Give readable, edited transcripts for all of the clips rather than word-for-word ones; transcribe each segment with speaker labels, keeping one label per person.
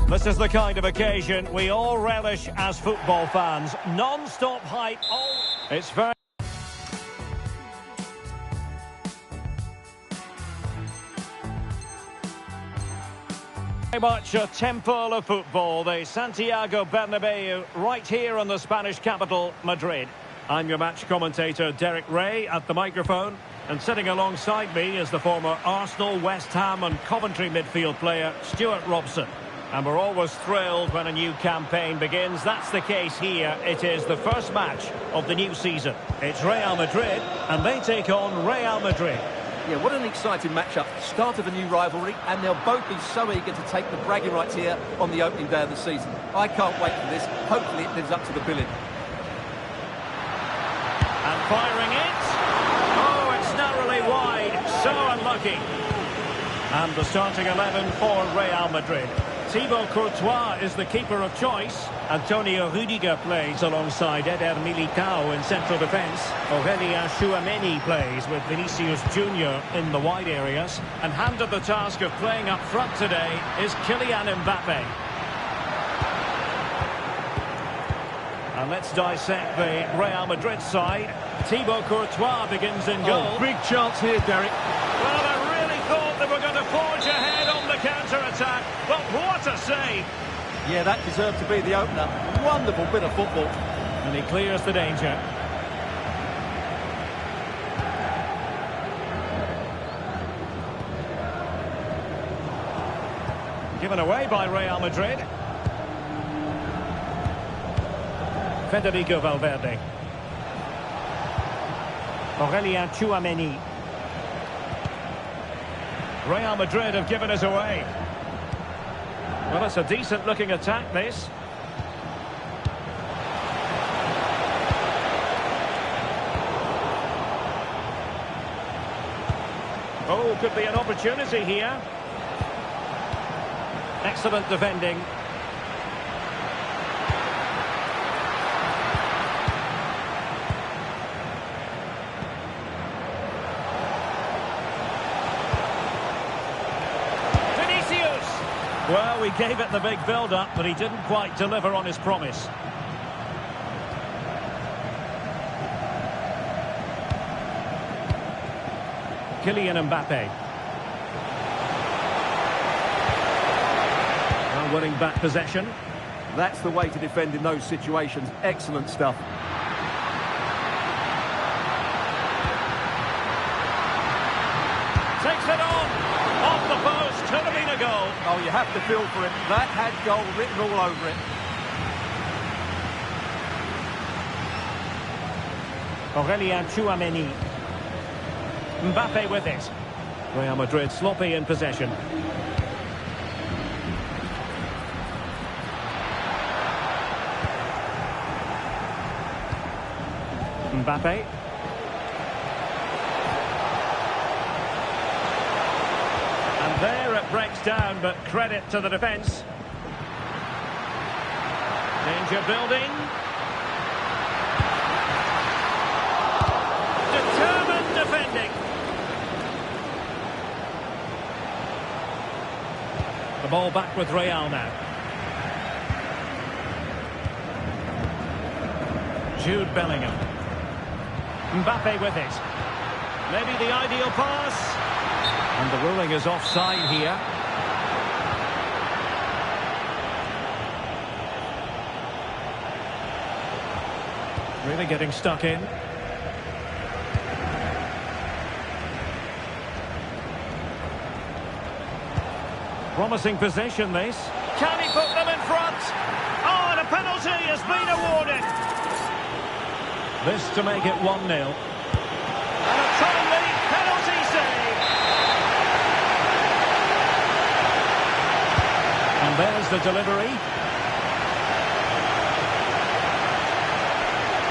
Speaker 1: This is the kind of occasion we all relish as football fans. Non-stop hype. Oh, it's very much a temple of football, the Santiago Bernabeu, right here in the Spanish capital, Madrid. I'm your match commentator, Derek Ray, at the microphone. And sitting alongside me is the former Arsenal, West Ham and Coventry midfield player, Stuart Robson. And we're always thrilled when a new campaign begins. That's the case here. It is the first match of the new season. It's Real Madrid, and they take on Real Madrid.
Speaker 2: Yeah, what an exciting matchup. Start of a new rivalry, and they'll both be so eager to take the bragging rights here on the opening day of the season. I can't wait for this. Hopefully it lives up to the billing.
Speaker 1: And firing it. Oh, it's narrowly wide. So unlucky. And the starting 11 for Real Madrid. Thibaut Courtois is the keeper of choice. Antonio Rudiger plays alongside Eder Militao in central defence. Aurelien Tchouameni plays with Vinicius Junior in the wide areas. And handed the task of playing up front today is Kylian Mbappe. And let's dissect the Real Madrid side. Thibaut Courtois begins in goal.
Speaker 2: Oh, big chance here, Derek.
Speaker 1: Well, I really thought they were going to forge ahead on the counter-attack. But what a save!
Speaker 2: Yeah, that deserved to be the opener. Wonderful bit of football.
Speaker 1: And he clears the danger. Given away by Real Madrid. Federico Valverde. Aurelien Tchouameni. Real Madrid have given us away. Well, it's a decent-looking attack, this. Oh, could be an opportunity here. Excellent defending. Well, we gave it the big build-up, but he didn't quite deliver on his promise. Kylian Mbappe. Well, winning back possession.
Speaker 2: That's the way to defend in those situations. Excellent stuff.
Speaker 1: Takes it on. Off the post. Could have been a goal.
Speaker 2: Oh, you have to feel for it. That had goal written all over it.
Speaker 1: Aurelien Tchouameni. Mbappe with it. Real Madrid sloppy in possession. Mbappe. And there it breaks down, but credit to the defence. Danger building. Determined defending. The ball back with Real now. Jude Bellingham. Mbappe with it. Maybe the ideal pass. And the ruling is offside here. Really getting stuck in. Promising position, this. Can he put them in front? Oh, and a penalty has been awarded. This to make it 1-0. And a timely penalty save. And there's the delivery.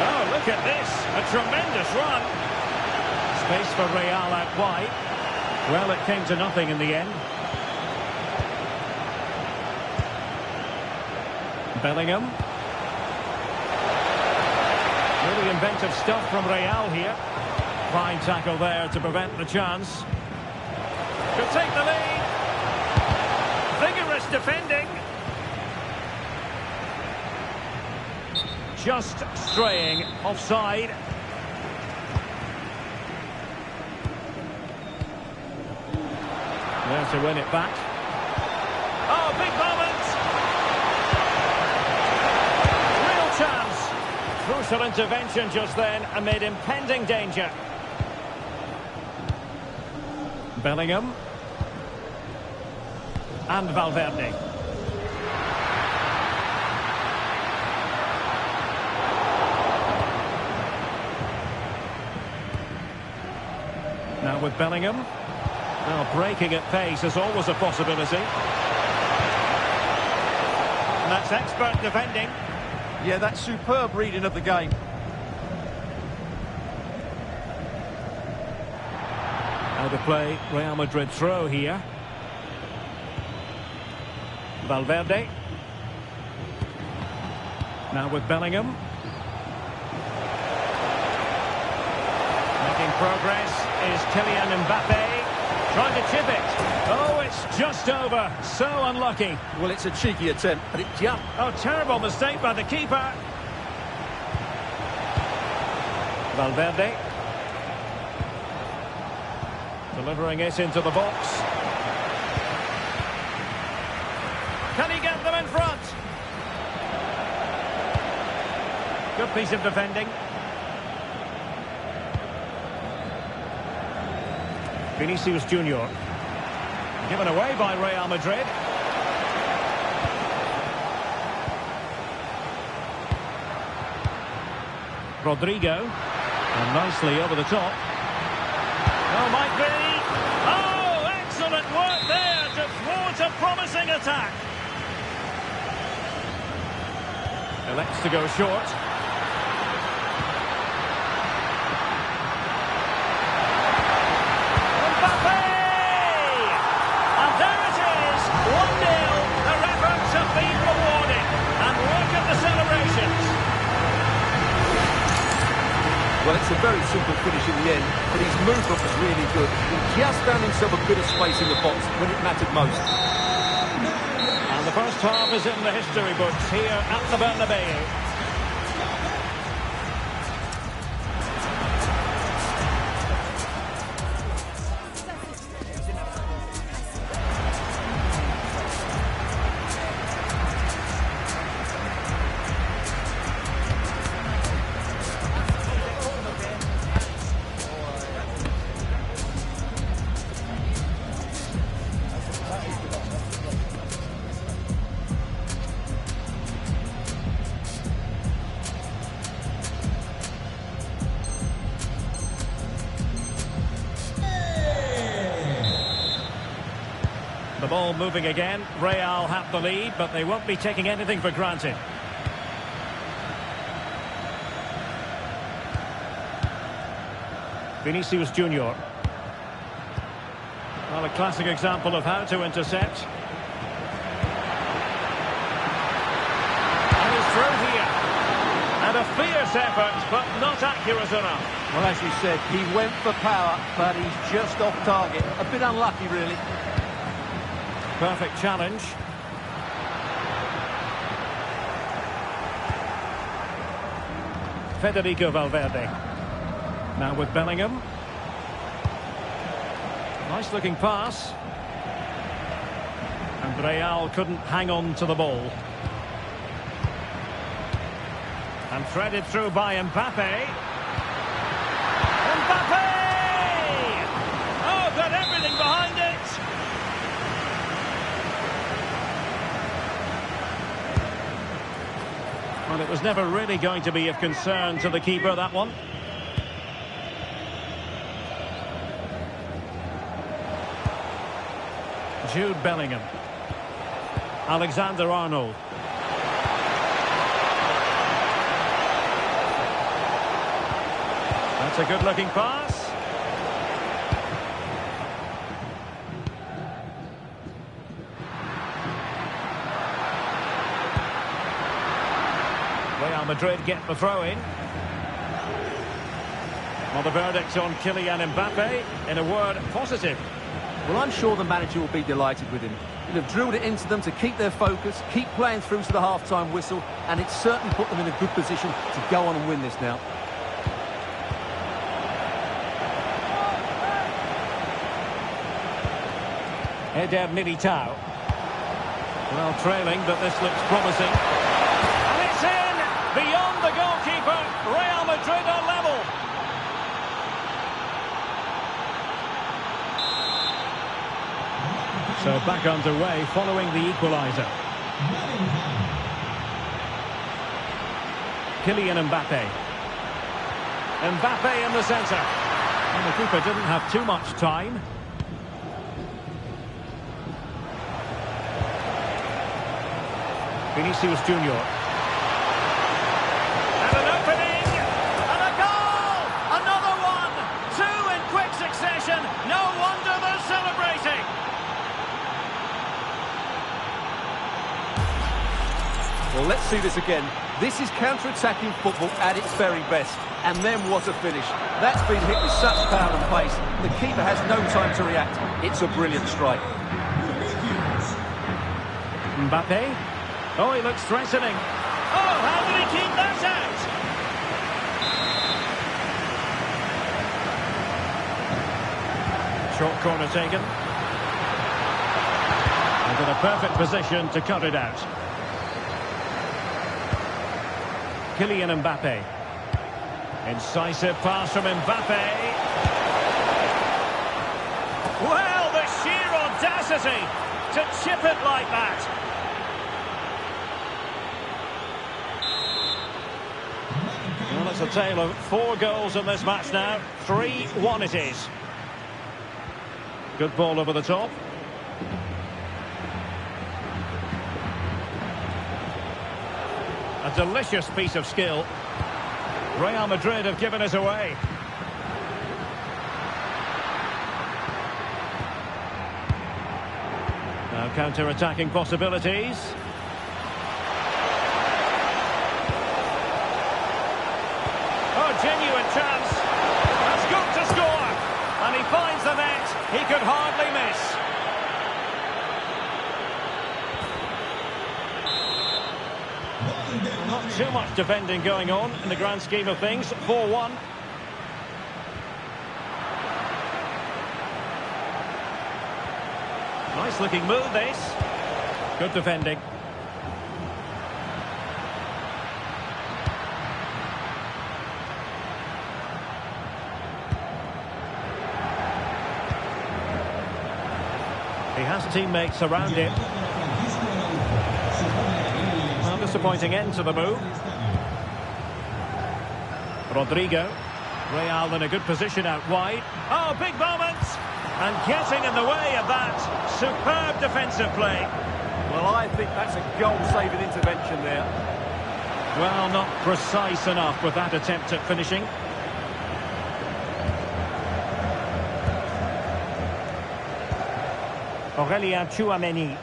Speaker 1: Oh, look at this. A tremendous run. Space for Real out wide. Well, it came to nothing in the end. Bellingham. Really inventive stuff from Real here. Fine tackle there to prevent the chance. Could take the lead. Vigorous defending. Just straying offside. There to win it back. Oh, big moment! Real chance. Crucial intervention just then amid impending danger. Bellingham. And Valverde. Now with Bellingham. Now breaking at pace is always a possibility. And that's expert defending.
Speaker 2: Yeah, that's superb reading of the game.
Speaker 1: How to play Real Madrid throw here. Valverde. Now with Bellingham. Making progress is Kylian Mbappe. Trying to chip it. Oh, it's just over. So unlucky.
Speaker 2: Well, it's a cheeky attempt, but it jumped.
Speaker 1: Oh, terrible mistake by the keeper. Valverde. Delivering it into the box. Can he get them in front? Good piece of defending. Vinicius Junior. Given away by Real Madrid. Rodrigo. And nicely over the top. Oh, might be. Oh, excellent work there to thwart a promising attack. Elects to go short. Mbappe! And there it is, 1-0. Their efforts have been rewarded. And look at the celebrations.
Speaker 2: Well, it's a very simple finish in the end, but his movement was really good. He just found himself a bit of space in the box when it mattered most.
Speaker 1: And the first half is in the history books here at the Bernabeu. The ball moving again. Real have the lead, but they won't be taking anything for granted. Vinicius Junior. Well, a classic example of how to intercept. And he's through here. And a fierce effort, but not accurate enough.
Speaker 2: Well, as you said, he went for power, but he's just off target. A bit unlucky, really.
Speaker 1: Perfect challenge. Federico Valverde. Now with Bellingham. Nice looking pass. And Real couldn't hang on to the ball. And threaded through by Mbappe. Mbappe! Oh, got everything behind it. Well, it was never really going to be of concern to the keeper, that one. Jude Bellingham. Alexander-Arnold. That's a good-looking pass. Real Madrid get the throw-in. Well, the verdict on Kylian Mbappe, in a word, positive.
Speaker 2: Well, I'm sure the manager will be delighted with him. He'll have drilled it into them to keep their focus, keep playing through to the half-time whistle, and it's certainly put them in a good position to go on and win this now.
Speaker 1: Eder Militao. Well, trailing, but this looks promising. And it's in! Beyond the goalkeeper, Real Madrid are level. So back underway following the equaliser. Kylian Mbappe. Mbappe in the centre. And the keeper didn't have too much time. Vinicius Junior. And an opening! And a goal! Another one! Two in quick succession. No wonder they're celebrating.
Speaker 2: Well, let's see this again. This is counter-attacking football at its very best. And then what a finish. That's been hit with such power and pace. The keeper has no time to react. It's a brilliant strike.
Speaker 1: Mbappe. Oh, he looks threatening. Oh, how did he keep that out? Short corner taken. And in a perfect position to cut it out. Kylian Mbappe. Incisive pass from Mbappe. Well, the sheer audacity to chip it like that. Well, it's a tale of 4 goals in this match now. 3-1 it is. Good ball over the top. A delicious piece of skill. Real Madrid have given it away. Now counter-attacking possibilities. Oh, genuine chance. That's good to score. And he finds the net. He could hardly miss. Not too much defending going on in the grand scheme of things. 4-1. Nice looking move this. Good defending. He has teammates around him. Disappointing end to the move. Rodrigo. Real in a good position out wide. Oh, big moment! And getting in the way of that. Superb defensive play.
Speaker 2: Well, I think that's a goal-saving intervention there.
Speaker 1: Well, not precise enough with that attempt at finishing. Aurelien Tchouameni.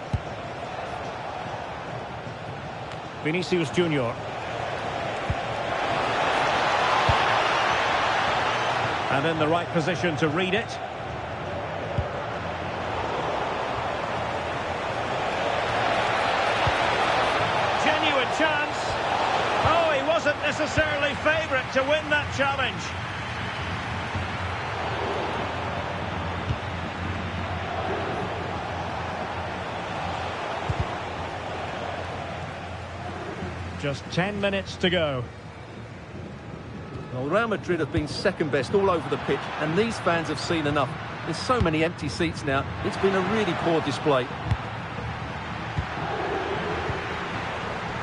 Speaker 1: Vinicius Junior. And in the right position to read it. Genuine chance. Oh, he wasn't necessarily favourite to win that challenge. Just 10 minutes to go.
Speaker 2: Well, Real Madrid have been second best all over the pitch, and these fans have seen enough. There's so many empty seats now. It's been a really poor display.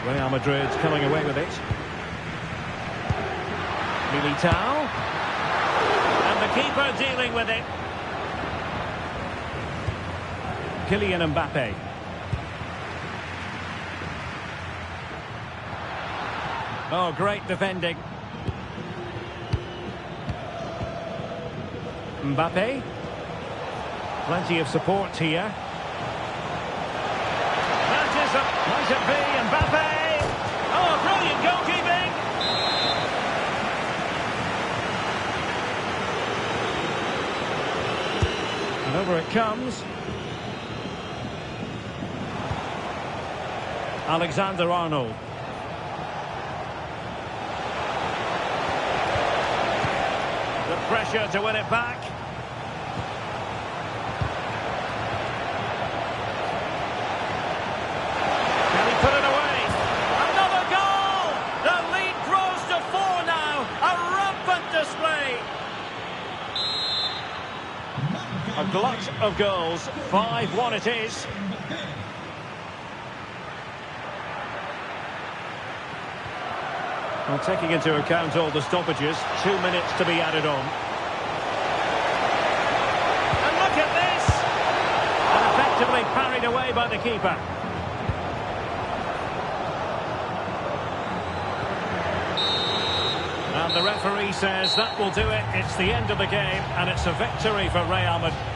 Speaker 1: Real Madrid's coming away with it. Militao. And the keeper dealing with it. Kylian Mbappe. Oh, great defending. Mbappe. Plenty of support here. That is a... Might it be Mbappe? Oh, brilliant goalkeeping! And over it comes. Alexander-Arnold. The pressure to win it back. Can he put it away? Another goal! The lead grows to 4 now. A rampant display. A glut of goals. 5-1 it is. Well, taking into account all the stoppages, 2 minutes to be added on. And look at this! And effectively parried away by the keeper. And the referee says that will do it. It's the end of the game, and it's a victory for Real Madrid.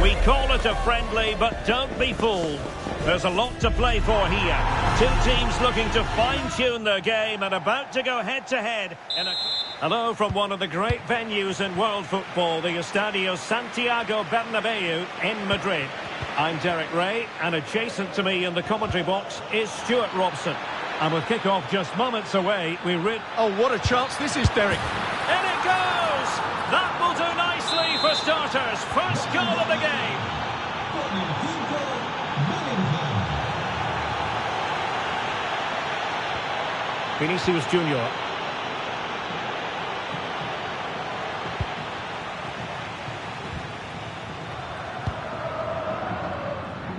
Speaker 1: We call it a friendly, but don't be fooled. There's a lot to play for here. Two teams looking to fine-tune their game and about to go head-to-head. Hello from one of the great venues in world football, the Estadio Santiago Bernabeu in Madrid. I'm Derek Ray, and adjacent to me in the commentary box is Stuart Robson. And with kick-off just moments away,
Speaker 2: Oh, what a chance this is, Derek.
Speaker 1: In it goes! That will do nicely for starters. First goal of the game. Vinicius Junior.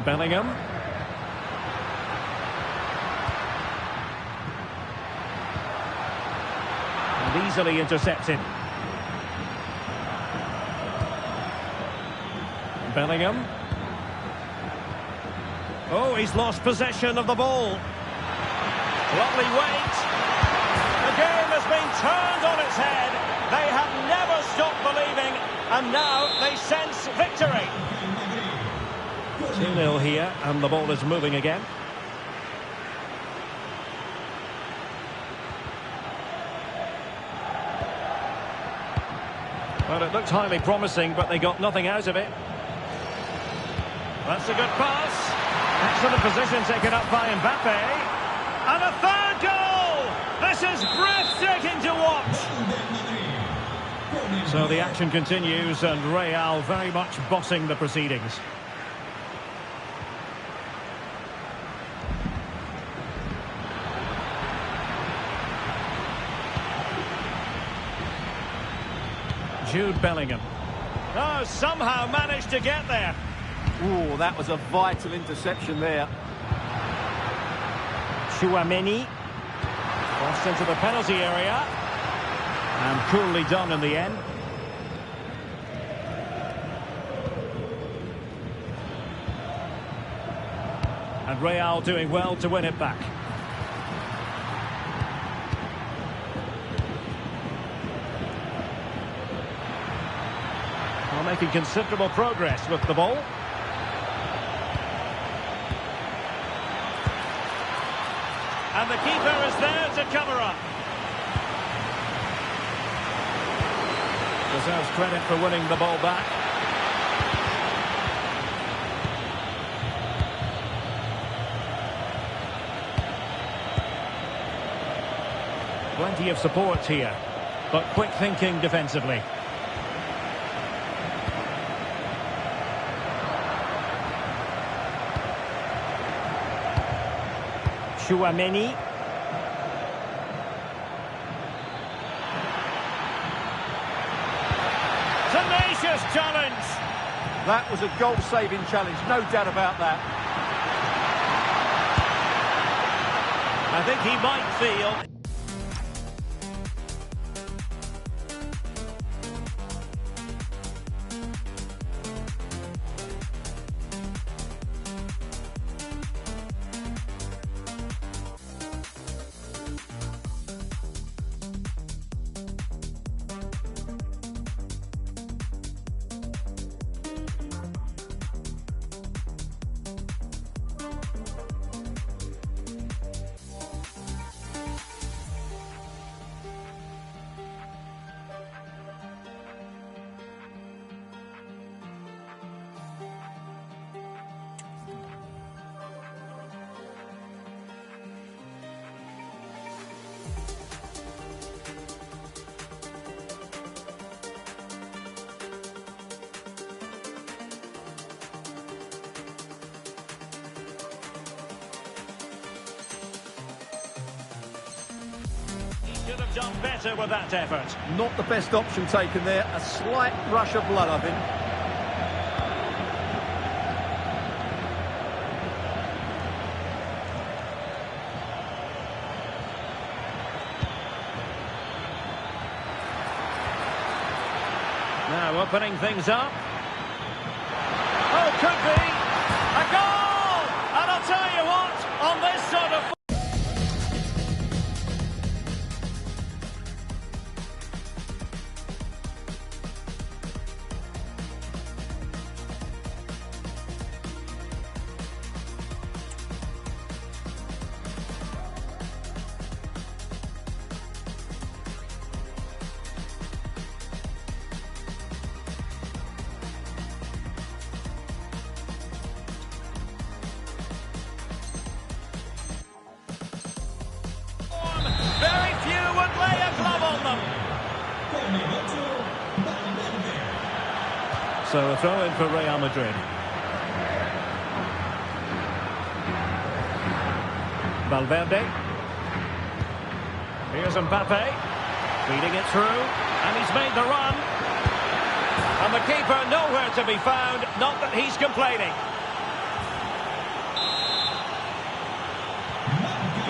Speaker 1: Bellingham. And easily intercepted. Bellingham. Oh, he's lost possession of the ball. Lovely weight. The game has been turned on its head. They have never stopped believing, and now they sense victory. 2-0 here, and the ball is moving again. Well, it looked highly promising, but they got nothing out of it. That's a good pass. Excellent position taken up by Mbappe. And a third goal! This is breathtaking to watch. So the action continues, and Real very much bossing the proceedings. Jude Bellingham. Oh, somehow managed to get there.
Speaker 2: Ooh, that was a vital interception there.
Speaker 1: Chouameni. Crossed into the penalty area. And coolly done in the end. And Real doing well to win it back. Well, making considerable progress with the ball. And the keeper is there to cover up. Deserves credit for winning the ball back. Plenty of support here, but quick thinking defensively. Chouameni. Tenacious challenge.
Speaker 2: That was a goal-saving challenge, no doubt about that.
Speaker 1: I think he might feel... Could have done better with that effort.
Speaker 2: Not the best option taken there. A slight rush of blood, I think.
Speaker 1: Now opening things up. Oh, could be a goal! And I'll tell you what, on this sort of... Very few would lay a glove on them. So a throw in for Real Madrid. Valverde. Here's Mbappe. Feeding it through. And he's made the run. And the keeper nowhere to be found. Not that he's complaining.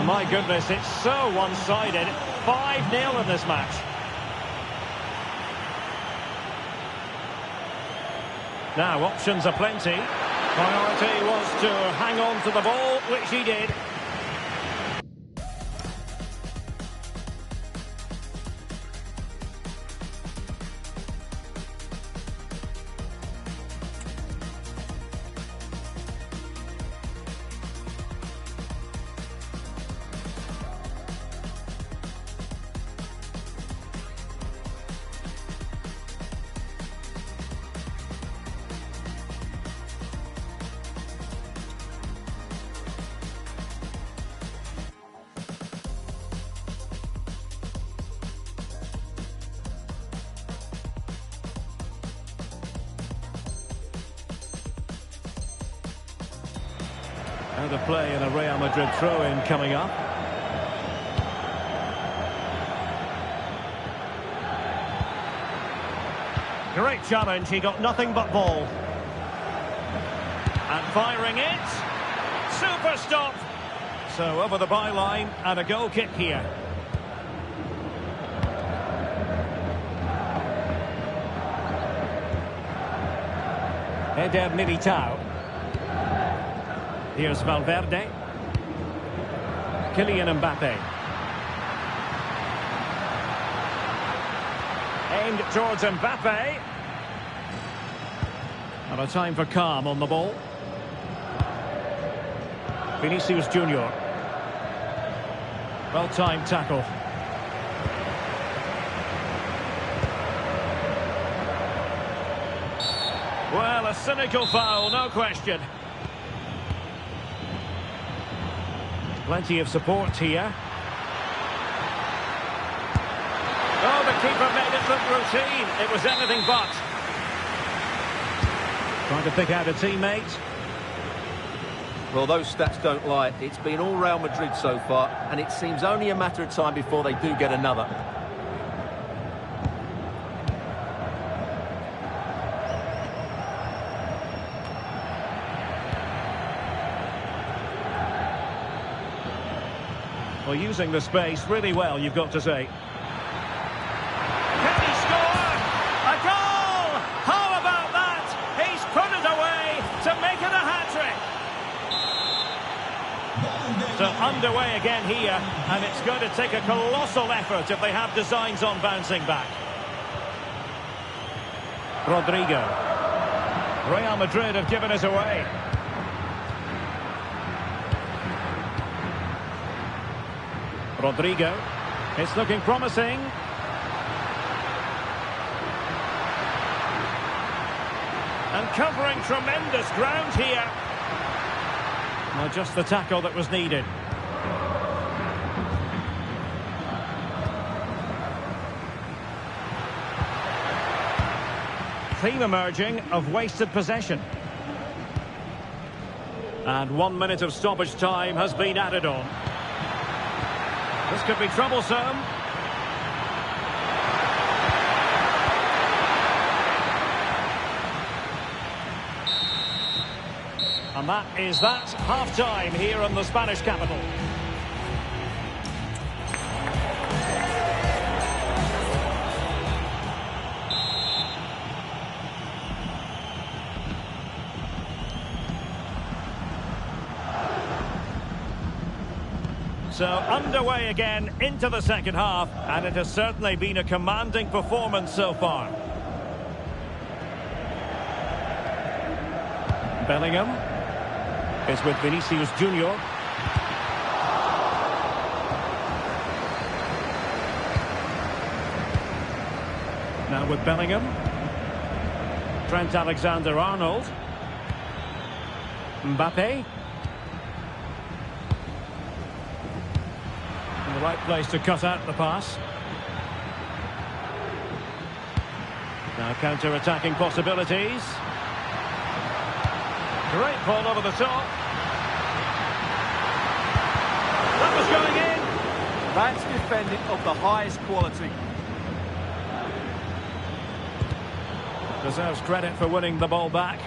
Speaker 1: My goodness, it's so one-sided. 5-0 in this match. Now, options are plenty. Priority was to hang on to the ball, which he did. Out of play and a Real Madrid throw-in coming up. Great challenge, he got nothing but ball. And firing it. Super stop. So over the byline and a goal kick here. Eder Militao. Here's Valverde. Kylian Mbappe. Aimed towards Mbappe. And a time for calm on the ball. Vinicius Junior. Well-timed tackle. Well, a cynical foul, no question. Plenty of support here. Oh, the keeper made it look routine. It was anything but. Trying to pick out a teammate.
Speaker 2: Well, those stats don't lie. It's been all Real Madrid so far, and it seems only a matter of time before they do get another.
Speaker 1: Well, using the space really well, you've got to say. Can he score? A goal! How about that? He's put it away to make it a hat-trick. So underway again here, and it's going to take a colossal effort if they have designs on bouncing back. Rodrigo. Real Madrid have given us away. Rodrigo. It's looking promising. And covering tremendous ground here. Well, just the tackle that was needed. Theme emerging of wasted possession. And 1 minute of stoppage time has been added on. This could be troublesome. And that is that. Half-time here in the Spanish capital. So underway again into the second half, and it has certainly been a commanding performance so far. Bellingham is with Vinicius Junior. Now with Bellingham. Trent Alexander-Arnold. Mbappe. In the right place to cut out the pass. Now counter-attacking possibilities. Great ball over the top. That was going in.
Speaker 2: That's defending of the highest quality.
Speaker 1: Deserves credit for winning the ball back.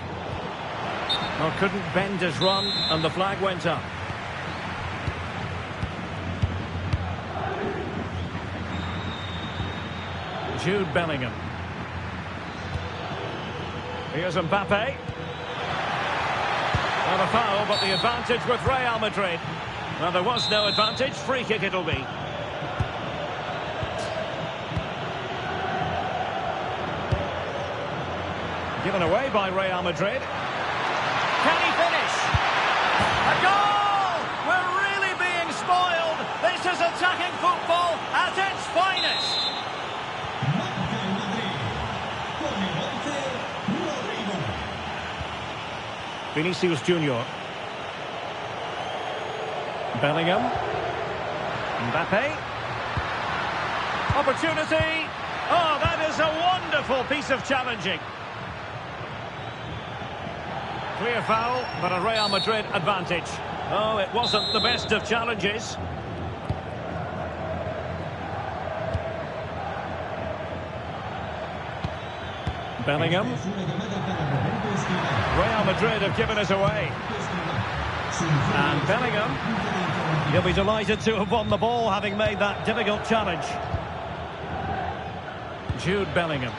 Speaker 1: Well, couldn't bend his run, and the flag went up. Jude Bellingham. Here's Mbappe. Not a foul, but the advantage with Real Madrid. Well, there was no advantage. Free kick it'll be. Given away by Real Madrid. Can he finish? A goal! We're really being spoiled. This is attacking football at its finest. Vinicius Junior. Bellingham. Mbappe. Opportunity. Oh, that is a wonderful piece of challenging. Clear foul, but a Real Madrid advantage. Oh, it wasn't the best of challenges. Bellingham. Real Madrid have given us away. And Bellingham, he'll be delighted to have won the ball, having made that difficult challenge. Jude Bellingham.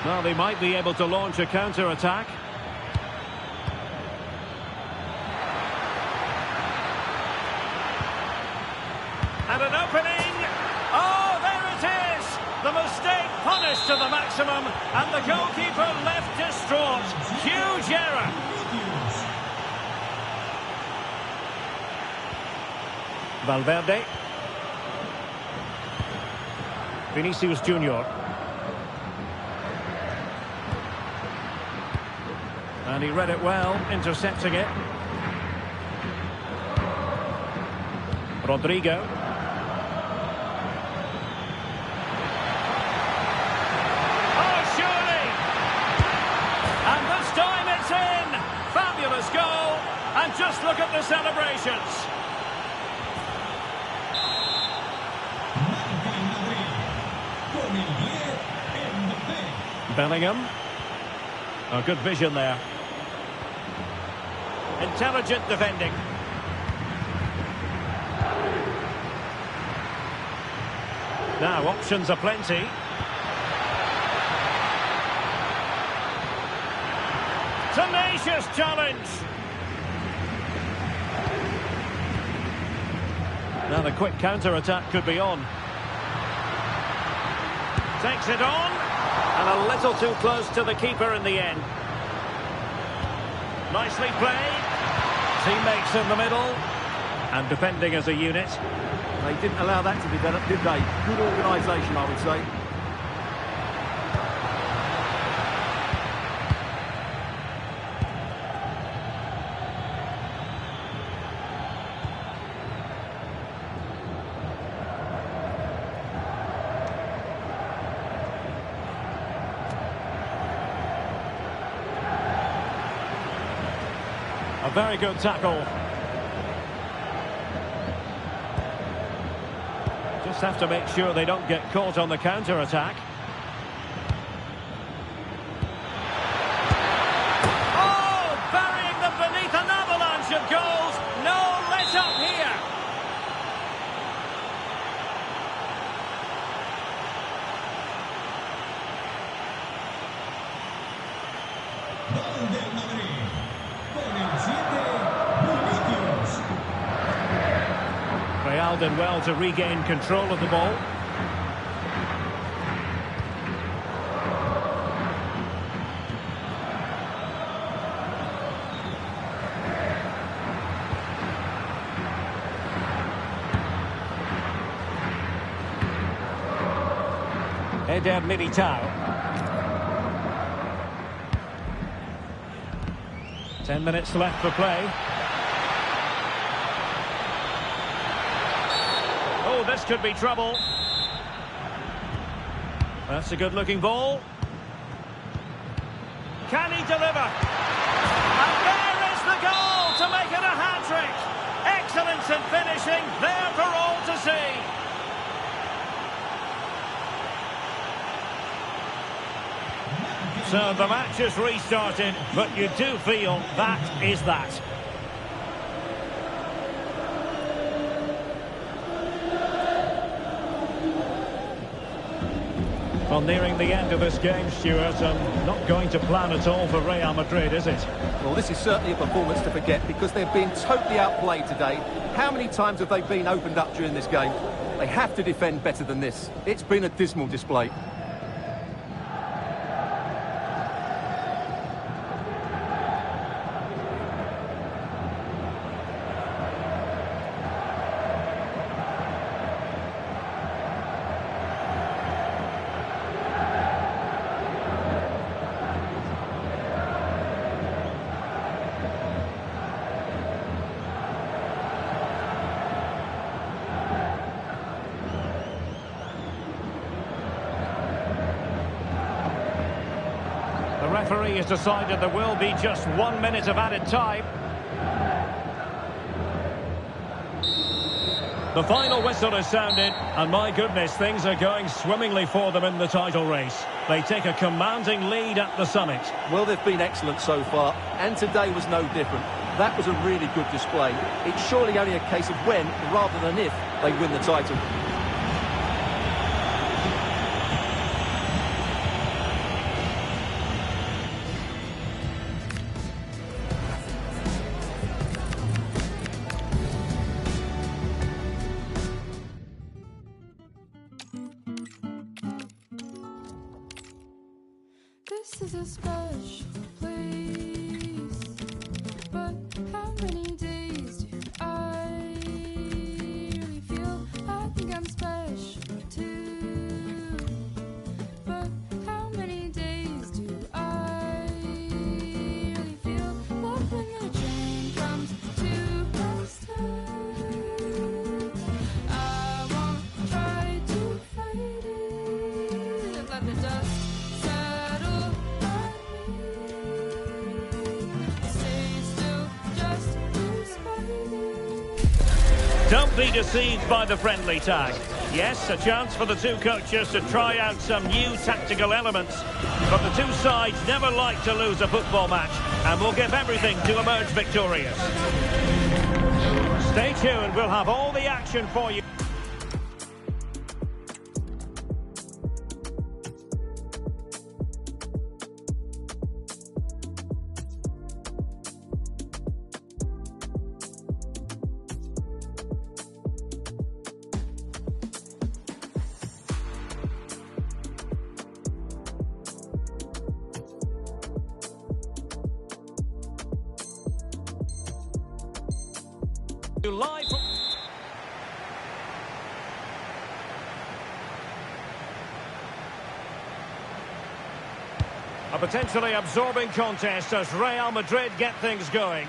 Speaker 1: Well, they might be able to launch a counter-attack. And an opening. Oh, there it is. The mistake punished to the maximum, and the goalkeeper left distraught. Huge error. Valverde. Vinicius Junior. And he read it well, intercepting it. Rodrigo. look at the celebrations. Bellingham. Oh, good vision there. Intelligent defending. Now, options are plenty. Tenacious challenge. Now the quick counter-attack could be on. Takes it on. And a little too close to the keeper in the end. Nicely played. Teammates in the middle. And defending as a unit.
Speaker 2: They didn't allow that to develop, did they? Good organisation, I would say.
Speaker 1: A very good tackle. Just have to make sure they don't get caught on the counter-attack. Oh, burying them beneath an avalanche of goals. No let-up here. Real did well to regain control of the ball. Eder Militao. 10 minutes left for play. Oh, this could be trouble. That's a good-looking ball. Can he deliver? And there is the goal to make it a hat-trick. Excellence in finishing, there for all to see. So the match has restarted, but you do feel that is that. Well, nearing the end of this game, Stuart, and not going to plan at all for Real Madrid, is it?
Speaker 2: Well, this is certainly a performance to forget because they've been totally outplayed today. How many times have they been opened up during this game? They have to defend better than this. It's been a dismal display.
Speaker 1: The referee has decided there will be just 1 minute of added time. The final whistle is sounded, and my goodness, things are going swimmingly for them in the title race. They take a commanding lead at the summit.
Speaker 2: Well, they've been excellent so far, and today was no different. That was a really good display. It's surely only a case of when, rather than if, they win the title.
Speaker 3: This is a special place, but how many days do I really feel? I think I'm special too, but how many days do I really feel? Love when the train comes to my stop. I won't try to fight it, let the dust settle on me.
Speaker 1: Don't be deceived by the friendly tag. Yes, a chance for the two coaches to try out some new tactical elements. But the two sides never like to lose a football match and will give everything to emerge victorious. Stay tuned, we'll have all the action for you. Live. A potentially absorbing contest as Real Madrid get things going.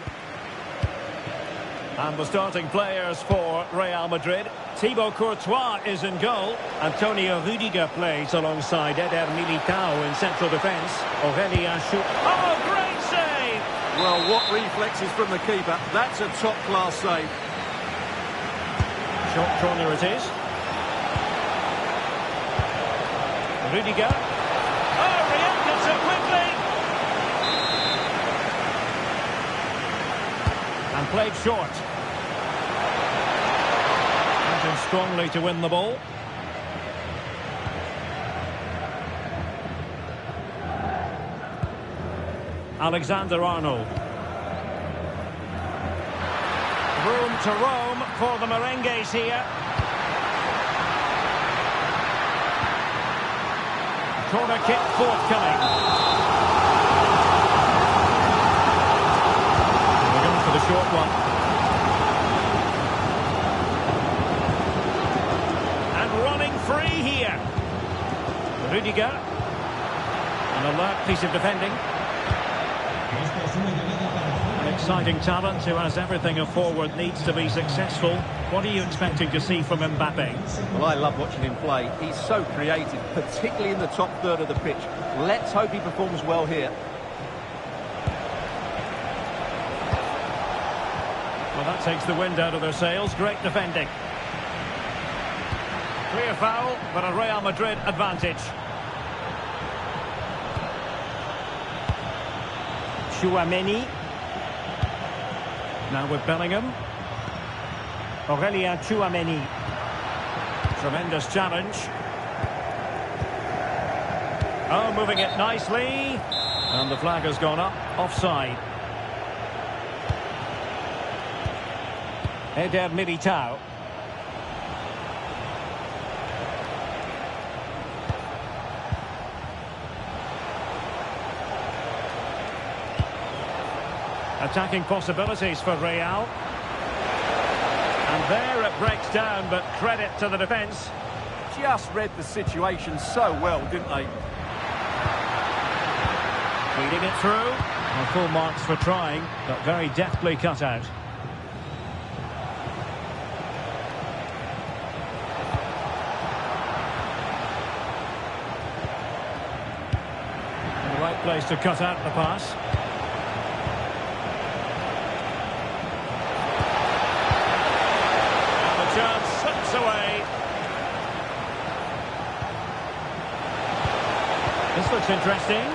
Speaker 1: And the starting players for Real Madrid. Thibaut Courtois is in goal. Antonio Rudiger plays alongside Eder Militao in central defence. Aurelien Chouameni. Oh, great save!
Speaker 2: Well, what reflexes from the keeper. That's a top-class save.
Speaker 1: Short corner it is. Rudiger. Oh, reacted so quickly! And played short. Acting strongly to win the ball. Alexander-Arnold. Room to roam for the Merengues here. Corner kick forthcoming. We're going for the short one. And running free here. Rudiger. An alert piece of defending. An exciting talent who has everything a forward needs to be successful. What are you expecting to see from Mbappe?
Speaker 2: Well, I love watching him play. He's so creative, particularly in the top third of the pitch. Let's hope he performs well here.
Speaker 1: Well, that takes the wind out of their sails. Great defending. Clear foul, but a Real Madrid advantage. Chouameni. Now with Bellingham. Aurelien Chouameni. Tremendous challenge. Oh, moving it nicely. And the flag has gone up. Offside. Eder Militao. Attacking possibilities for Real. And there it breaks down, but credit to the defence.
Speaker 2: Just read the situation so well, didn't they?
Speaker 1: Feeding it through. Well, full marks for trying, but very deftly cut out. In the right place to cut out the pass. Chance slips away. This looks interesting.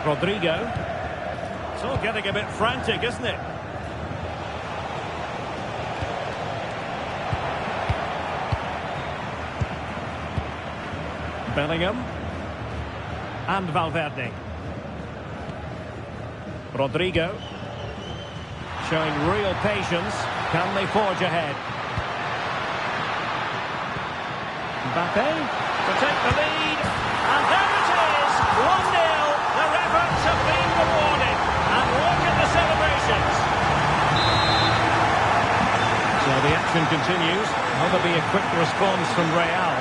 Speaker 1: Rodrigo. It's all getting a bit frantic, isn't it? Bellingham. And Valverde. Rodrigo. Showing real patience. Can they forge ahead? Mbappe to take the lead. And there it is! 1-0. Their efforts have been rewarded. And look at the celebrations. So the action continues. Will there be a quick response from Real?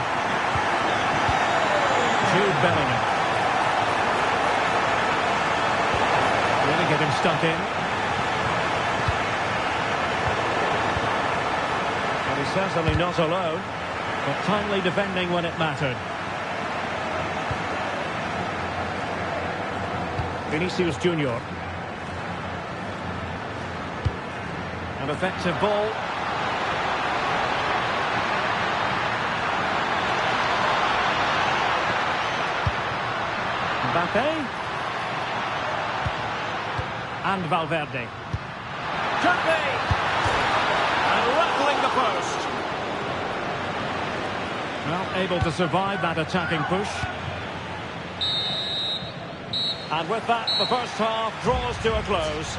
Speaker 1: Jude Bellingham. Really get him stuck in. He's certainly not alone, but timely defending when it mattered. Vinicius Junior. An effective ball. Mbappe. And Valverde. Could be. And rattling the post. Well, able to survive that attacking push. And with that, the first half draws to a close.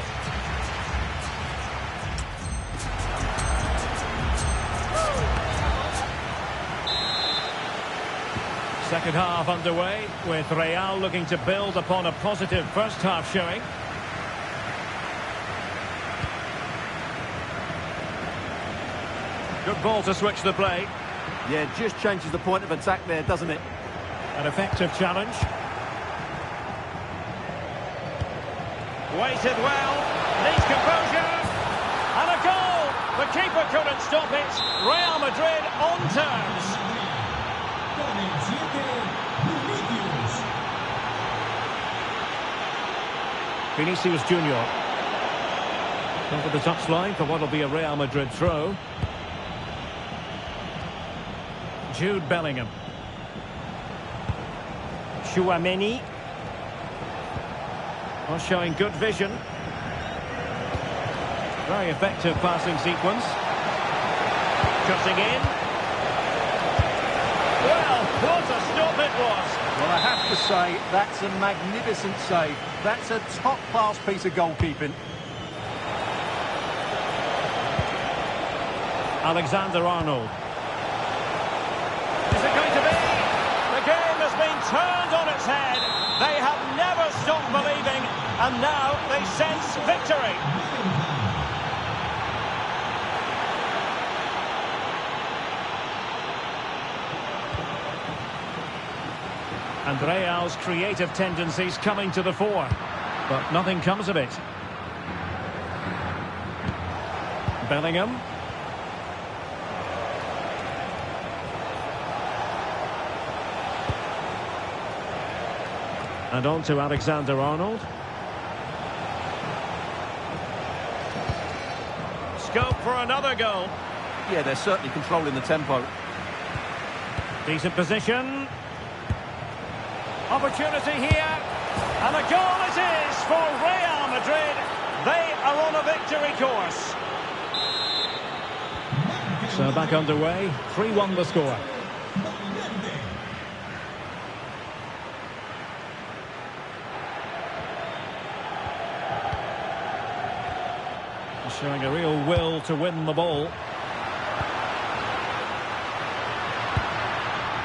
Speaker 1: Second half underway, with Real looking to build upon a positive first half showing. Good ball to switch the play.
Speaker 2: Yeah, just changes the point of attack there, doesn't it?
Speaker 1: An effective challenge. Waited well, needs composure, and a goal! The keeper couldn't stop it. Real Madrid on terms. Vinicius Junior. Over the touchline for what will be a Real Madrid throw. Jude Bellingham. Tchouaméni. Well, showing good vision. Very effective passing sequence. Cutting in. Well, what a stop it was.
Speaker 2: Well, I have to say, that's a magnificent save. That's a top-class piece of goalkeeping.
Speaker 1: Alexander-Arnold. Is it going to be? The game has been turned on its head. They have never stopped believing, and now they sense victory. And Real's creative tendencies coming to the fore, but nothing comes of it. Bellingham. And on to Alexander-Arnold. Scope for another goal.
Speaker 2: Yeah, they're certainly controlling the tempo.
Speaker 1: Decent position. Opportunity here. And a goal it is for Real Madrid. They are on a victory course. So back underway. 3-1 the score. Showing a real will to win the ball.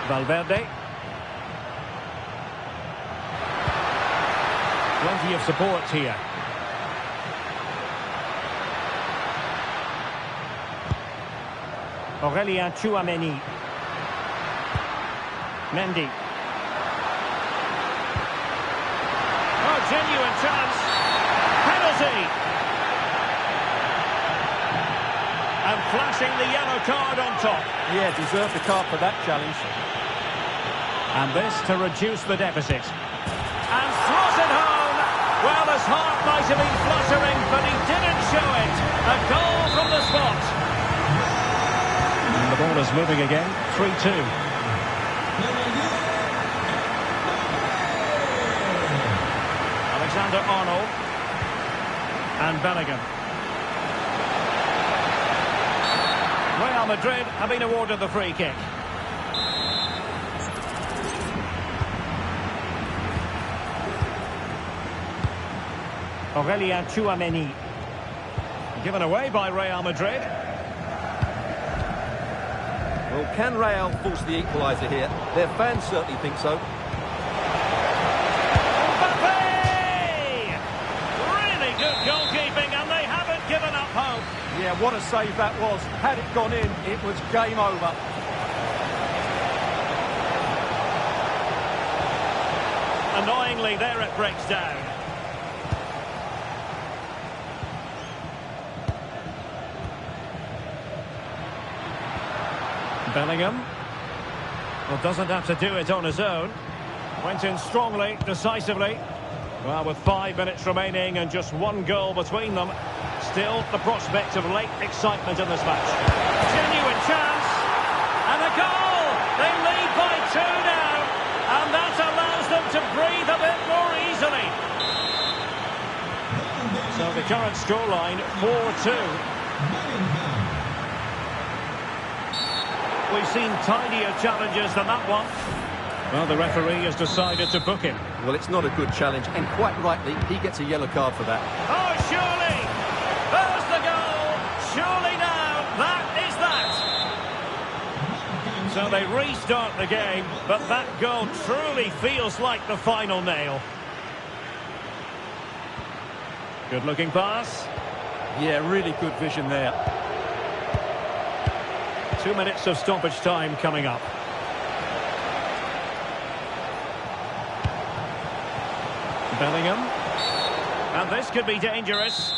Speaker 1: Valverde. Plenty of support here. Aurélien Tchouaméni. Mendy. Oh, genuine chance. Penalty. And flashing the yellow card on top.
Speaker 2: Yeah, deserved the card for that challenge.
Speaker 1: And this to reduce the deficit. And throws it home. Well, his heart might have been fluttering, but he didn't show it. A goal from the spot. And the ball is moving again. 3-2. Alexander-Arnold. And Bellingham. Real Madrid have been awarded the free kick. Aurélien Tchouaméni. Given away by Real Madrid.
Speaker 2: Well, can Real force the equaliser here? Their fans certainly think so.
Speaker 1: Mbappe! Really good goalkeeping, and they haven't given up hope.
Speaker 2: Yeah, what a save that was. Had it gone in, it was game over.
Speaker 1: Annoyingly, there it breaks down. Bellingham. Well, doesn't have to do it on his own. Went in strongly, decisively. Well, with 5 minutes remaining and just one goal between them, still the prospect of late excitement in this match. Genuine chance. And a goal! They lead by 2 now. And that allows them to breathe a bit more easily. So the current scoreline, 4-2. We've seen tinier challenges than that one. Well, the referee has decided to book him.
Speaker 2: Well, it's not a good challenge, and quite rightly, he gets a yellow card for that.
Speaker 1: Oh, surely! There's the goal! Surely now, that is that! So they restart the game, but that goal truly feels like the final nail. Good-looking pass.
Speaker 2: Yeah, really good vision there.
Speaker 1: 2 minutes of stoppage time coming up. Bellingham. And this could be dangerous.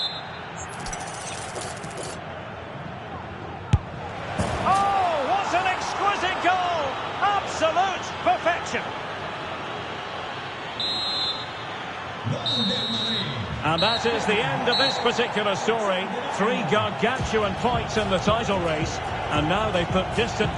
Speaker 1: Oh, what an exquisite goal! Absolute perfection. And that is the end of this particular story. 3 gargantuan points in the title race. And now they put distance.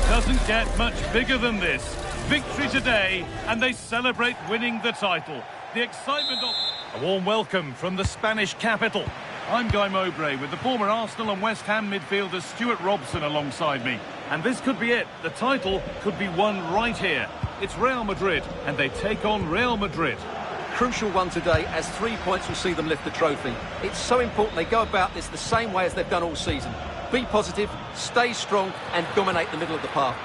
Speaker 4: Doesn't get much bigger than this. Victory today, and they celebrate winning the title. The excitement of... A warm welcome from the Spanish capital. I'm Guy Mowbray with the former Arsenal and West Ham midfielder Stuart Robson alongside me. And this could be it. The title could be won right here. It's Real Madrid, and they take on Real Madrid.
Speaker 2: Crucial one today, as 3 points will see them lift the trophy. It's so important they go about this the same way as they've done all season. Be positive, stay strong, and dominate the middle of the park.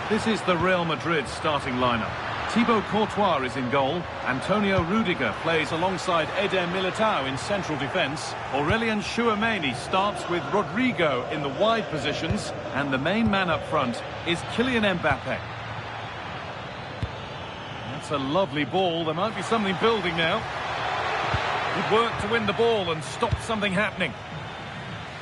Speaker 4: This is the Real Madrid starting lineup. Thibaut Courtois is in goal. Antonio Rudiger plays alongside Eder Militao in central defence. Aurelien Tchouameni starts with Rodrigo in the wide positions. And the main man up front is Kylian Mbappe. That's a lovely ball. There might be something building now. Good work to win the ball and stop something happening.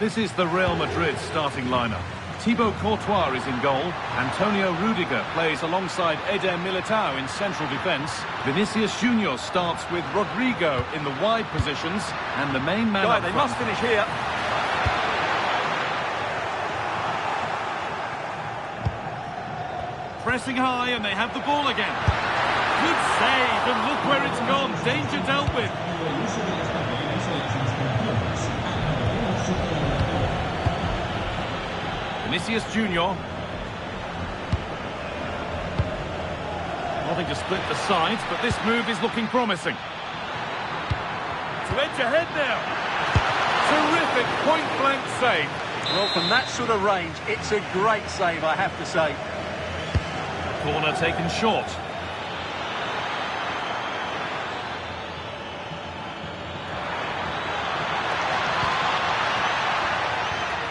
Speaker 4: This is the Real Madrid starting lineup. Thibaut Courtois is in goal. Antonio Rudiger plays alongside Eder Militao in central defence. Vinicius Junior starts with Rodrigo in the wide positions. And the main man up
Speaker 2: They
Speaker 4: front.
Speaker 2: must finish here.
Speaker 4: Pressing high, and they have the ball again. Good save, and look where it's gone. Danger dealt with. Vinicius Junior. Nothing to split the sides, but this move is looking promising. To edge ahead now. Terrific point-blank save.
Speaker 2: Well, from that sort of range, it's a great save, I have to say.
Speaker 4: Corner taken short.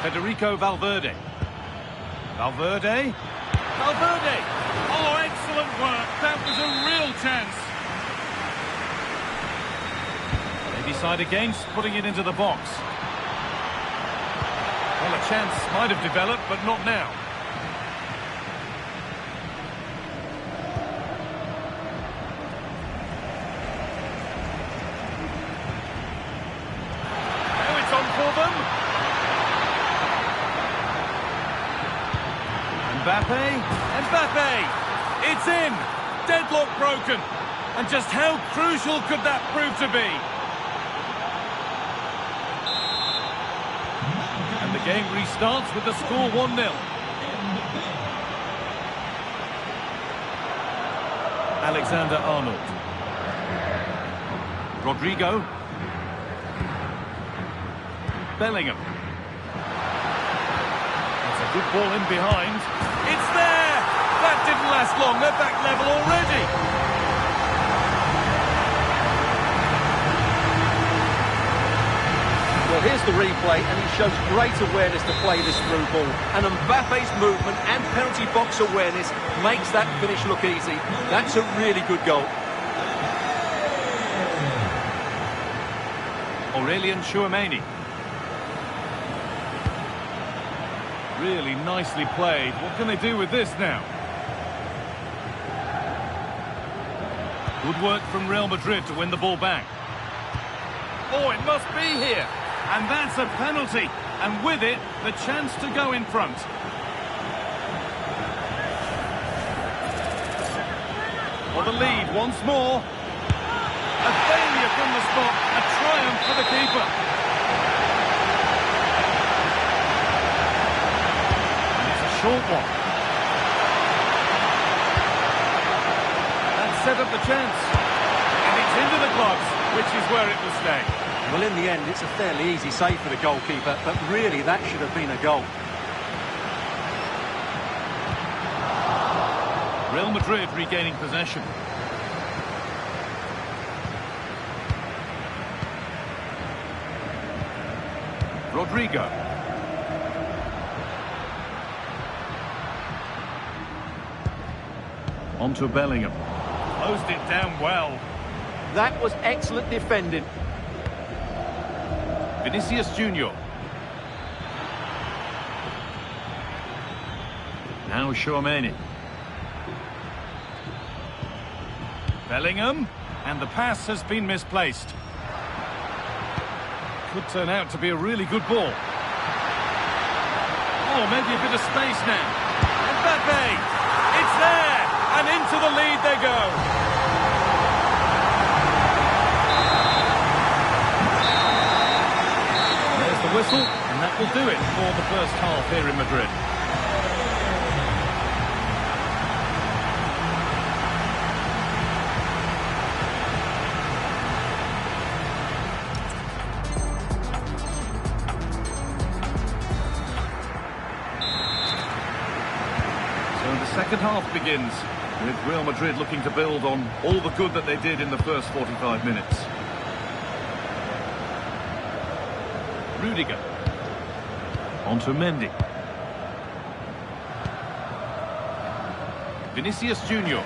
Speaker 4: Federico Valverde. Valverde. Valverde! Oh, excellent work. That was a real chance. They decide against putting it into the box. Well, a chance might have developed, but not now. Now it's on for them. Mbappe, Mbappe, it's in, deadlock broken, and just how crucial could that prove to be? And the game restarts with the score 1-0. Alexander-Arnold. Rodrigo, Bellingham. That's a good ball in behind. It's there! That didn't last long. They're back level already.
Speaker 2: Well, here's the replay, and he shows great awareness to play this through ball. And Mbappe's movement and penalty box awareness makes that finish look easy. That's a really good goal.
Speaker 4: Aurelien Tchouameni. Really nicely played. What can they do with this now? Good work from Real Madrid to win the ball back. Oh, it must be here. And that's a penalty. And with it, the chance to go in front. For the lead once more. A failure from the spot. A triumph for the keeper. And it's a short one. That set up the chance. And it's into the gloves, which is where it will stay.
Speaker 2: Well, in the end, it's a fairly easy save for the goalkeeper, but really that should have been a goal.
Speaker 4: Real Madrid regaining possession. Rodrigo. On to Bellingham. Closed it down well.
Speaker 2: That was excellent defending.
Speaker 4: Vinicius Junior. Now Tchouameni. Bellingham. And the pass has been misplaced. Could turn out to be a really good ball. Oh, maybe a bit of space now. Mbappe! It's there! And into the lead they go. There's the whistle, and that will do it for the first half here in Madrid. Second half begins with Real Madrid looking to build on all the good that they did in the first 45 minutes. Rudiger. On to Mendy. Vinicius Junior.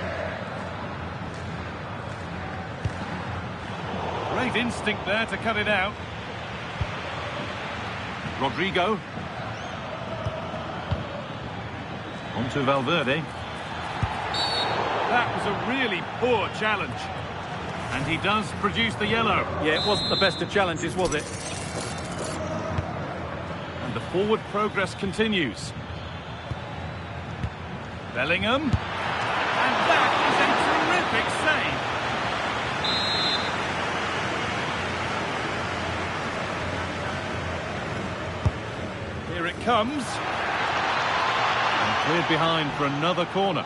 Speaker 4: Great instinct there to cut it out. Rodrigo. On to Valverde. That was a really poor challenge. And he does produce the yellow.
Speaker 2: Yeah, it wasn't the best of challenges, was it?
Speaker 4: And the forward progress continues. Bellingham. And that is a terrific save. Here it comes. Cleared behind for another corner.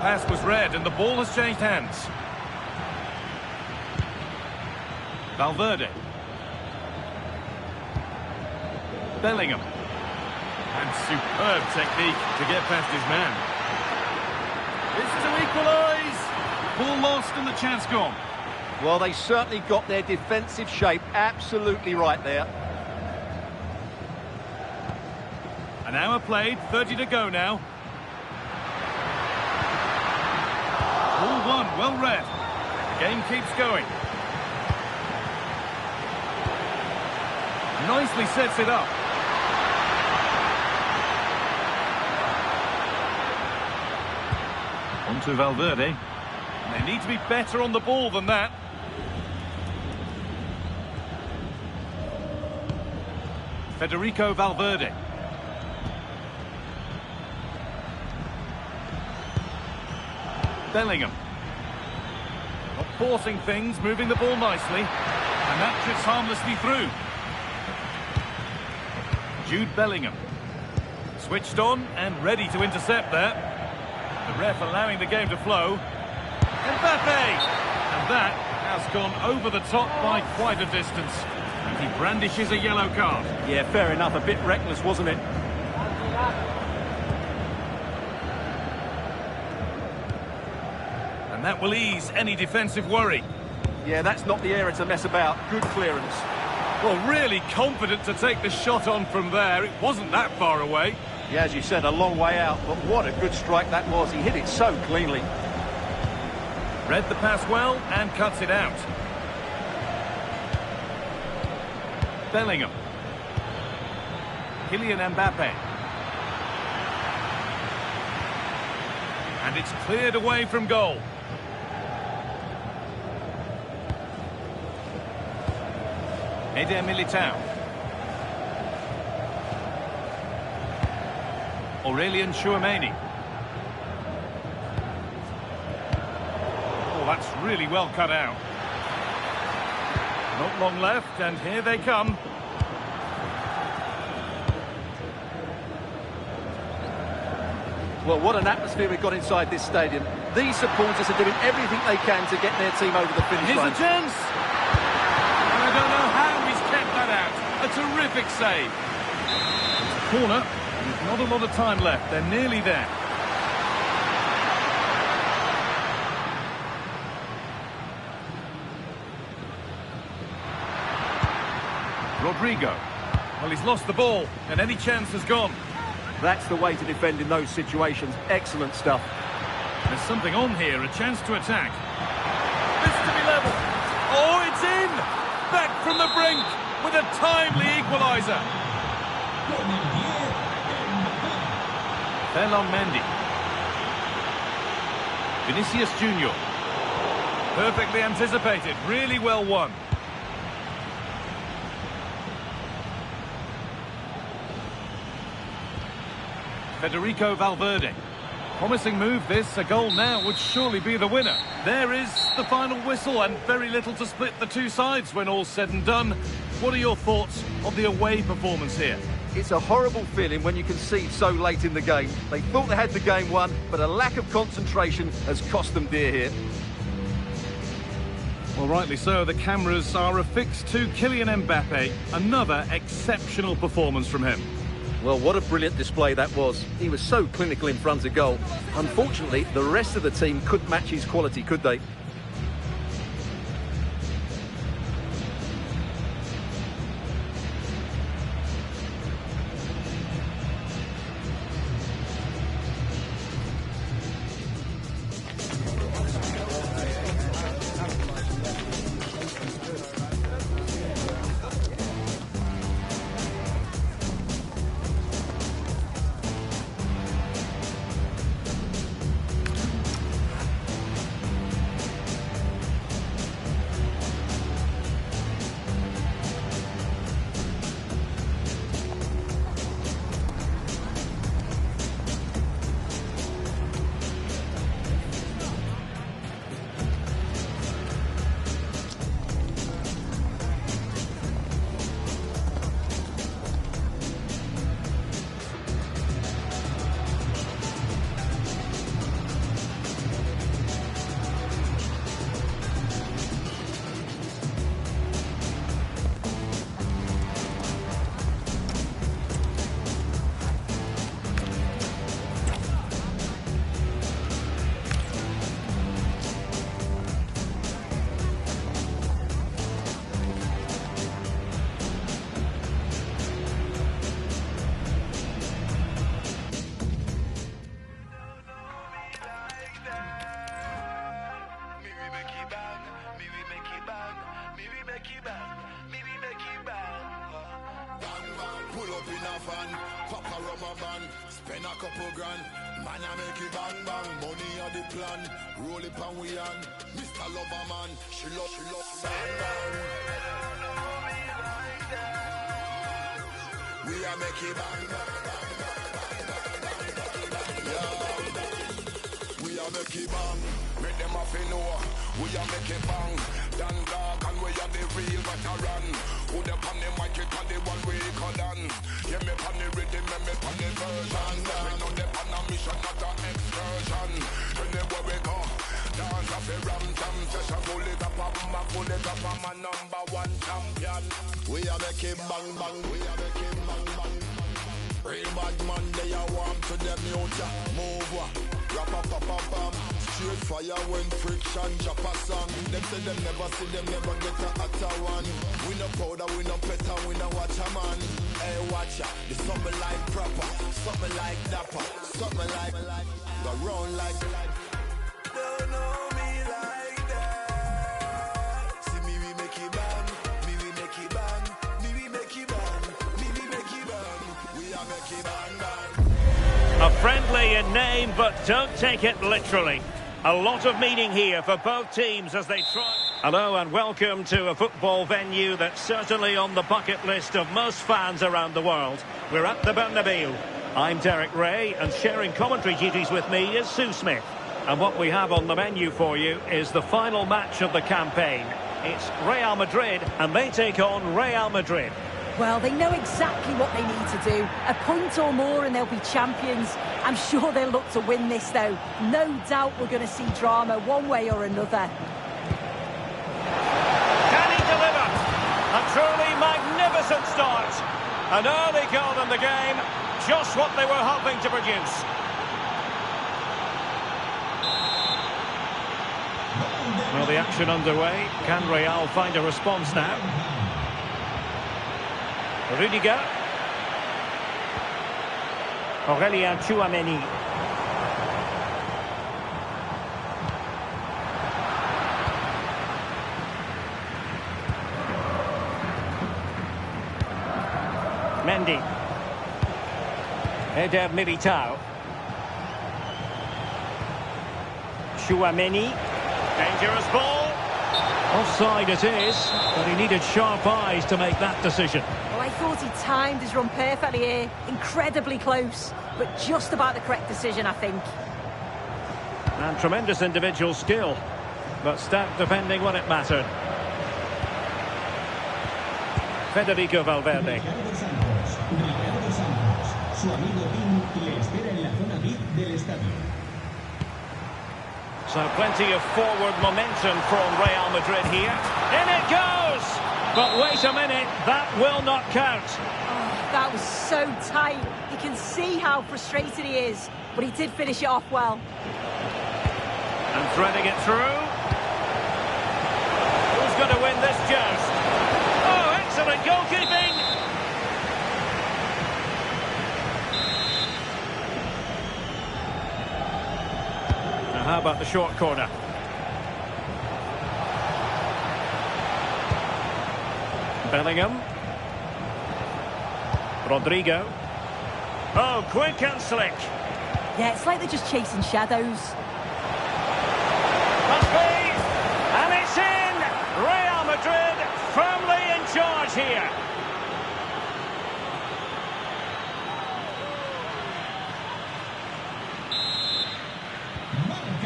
Speaker 4: Pass was read and the ball has changed hands. Valverde. Bellingham. And superb technique to get past his man. It's to equalise. Ball lost and the chance gone.
Speaker 2: Well, they certainly got their defensive shape absolutely right there.
Speaker 4: An hour played, 30 to go now. Ball won, well read. The game keeps going. Nicely sets it up. On to Valverde. They need to be better on the ball than that. Federico Valverde. Bellingham. Not forcing things, moving the ball nicely. And that drifts harmlessly through. Jude Bellingham. Switched on and ready to intercept there. The ref allowing the game to flow. Mbappe! And that has gone over the top by quite a distance. And he brandishes a yellow card.
Speaker 2: Yeah, fair enough. A bit reckless, wasn't it?
Speaker 4: And that will ease any defensive worry.
Speaker 2: Yeah, that's not the area to mess about. Good clearance.
Speaker 4: Well, really confident to take the shot on from there. It wasn't that far away.
Speaker 2: Yeah, as you said, a long way out, but what a good strike that was. He hit it so cleanly.
Speaker 4: Read the pass well and cuts it out. Bellingham. Kylian Mbappe. And it's cleared away from goal. Eder Militao. Aurelien Tchouameni. Oh, that's really well cut out. Not long left, and here they come.
Speaker 2: Well, what an atmosphere we've got inside this stadium. These supporters are doing everything they can to get their team over the finish line.
Speaker 4: Here's a chance. And I don't know how he's kept that out. A terrific save. It's a corner. There's not a lot of time left. They're nearly there. Rodrigo. Well, he's lost the ball, and any chance has gone.
Speaker 2: That's the way to defend in those situations. Excellent stuff.
Speaker 4: There's something on here, a chance to attack. This to be level. Oh, it's in! Back from the brink with a timely equaliser. Ferland Mendy. Vinicius Junior. Perfectly anticipated, really well won. Federico Valverde. Promising move this, a goal now would surely be the winner. There is the final whistle and very little to split the two sides when all's said and done. What are your thoughts on the away performance here?
Speaker 2: It's a horrible feeling when you concede so late in the game. They thought they had the game won, but a lack of concentration has cost them dear here.
Speaker 4: Well, rightly so. The cameras are affixed to Kylian Mbappe. Another exceptional performance from him.
Speaker 2: Well, what a brilliant display that was. He was so clinical in front of goal. Unfortunately, the rest of the team couldn't match his quality, could they?
Speaker 5: fan, pop a rubber band, spend a couple grand, man I make it bang bang, money on the plan, roll it pan we on, Mr. Loverman, she love bang bang. We are make it bang bang, yeah. We are make it bang, make them off in know, We are make it bang, dan dark, and we are the real veteran. Who the pan the mic, it and the one we call on. Yeah, me pan the rhythm, me pan the version. Me know the pan a mission, not a excursion. Anywhere we go, dance off the ram jam session. Pull it up, pull it up, I'm a #1 champion. We are make it bang bang, we are make it bang bang. Real bad man, they are warm to them youth. Move what? Rap up up up up. Straight fire when friction chop a song. Them say them never see them never get a hotter one. We no powder, we no petter, we no watch a man. Hey watch ya, it's something like proper, something like dapper, something like go round like. Don't know me like that. See me we make it bang, me we make it bang, me we make it bang, me we make it bang. We are make it bang bang.
Speaker 1: A friendly in name, but don't take it literally. A lot of meaning here for both teams as they try. Hello and welcome to a football venue that's certainly on the bucket list of most fans around the world. We're at the Bernabeu. I'm Derek Ray, and sharing commentary duties with me is Sue Smith. And what we have on the menu for you is the final match of the campaign. It's Real Madrid, and they take on Real Madrid.
Speaker 6: Well, they know exactly what they need to do. A point or more and they'll be champions. I'm sure they'll look to win this, though. No doubt we're going to see drama one way or another.
Speaker 1: Can he deliver? A truly magnificent start. An early goal in the game. Just what they were hoping to produce. Well, the action underway. Can Real find a response now? Rudiger. Aurélien Tchouameni. Mendy. Eder Militao. Tchouameni. Dangerous ball. Offside it is, but he needed sharp eyes to make that decision.
Speaker 6: Well, I thought he timed his run perfectly here. Incredibly close, but just about the correct decision, I think.
Speaker 1: And tremendous individual skill, but stout defending when it mattered. Federico Valverde. So plenty of forward momentum from Real Madrid here. In it goes! But wait a minute, that will not count.
Speaker 6: Oh, that was so tight. You can see how frustrated he is, but he did finish it off well.
Speaker 1: And threading it through. Who's going to win this joust? Oh, excellent goalkeeping! How about the short corner? Bellingham. Rodrigo. Oh, quick and slick.
Speaker 6: Yeah, it's like they're just chasing shadows.
Speaker 1: Must be. And it's in. Real Madrid firmly in charge here.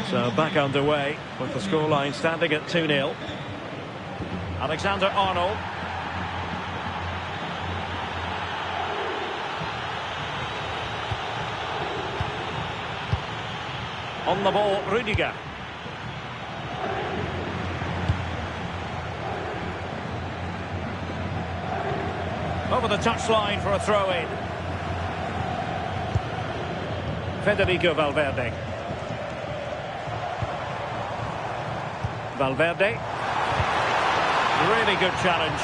Speaker 1: So back underway with the scoreline standing at 2-0. Alexander-Arnold. On the ball, Rudiger. Over the touchline for a throw-in. Federico Valverde. Valverde. Really good challenge.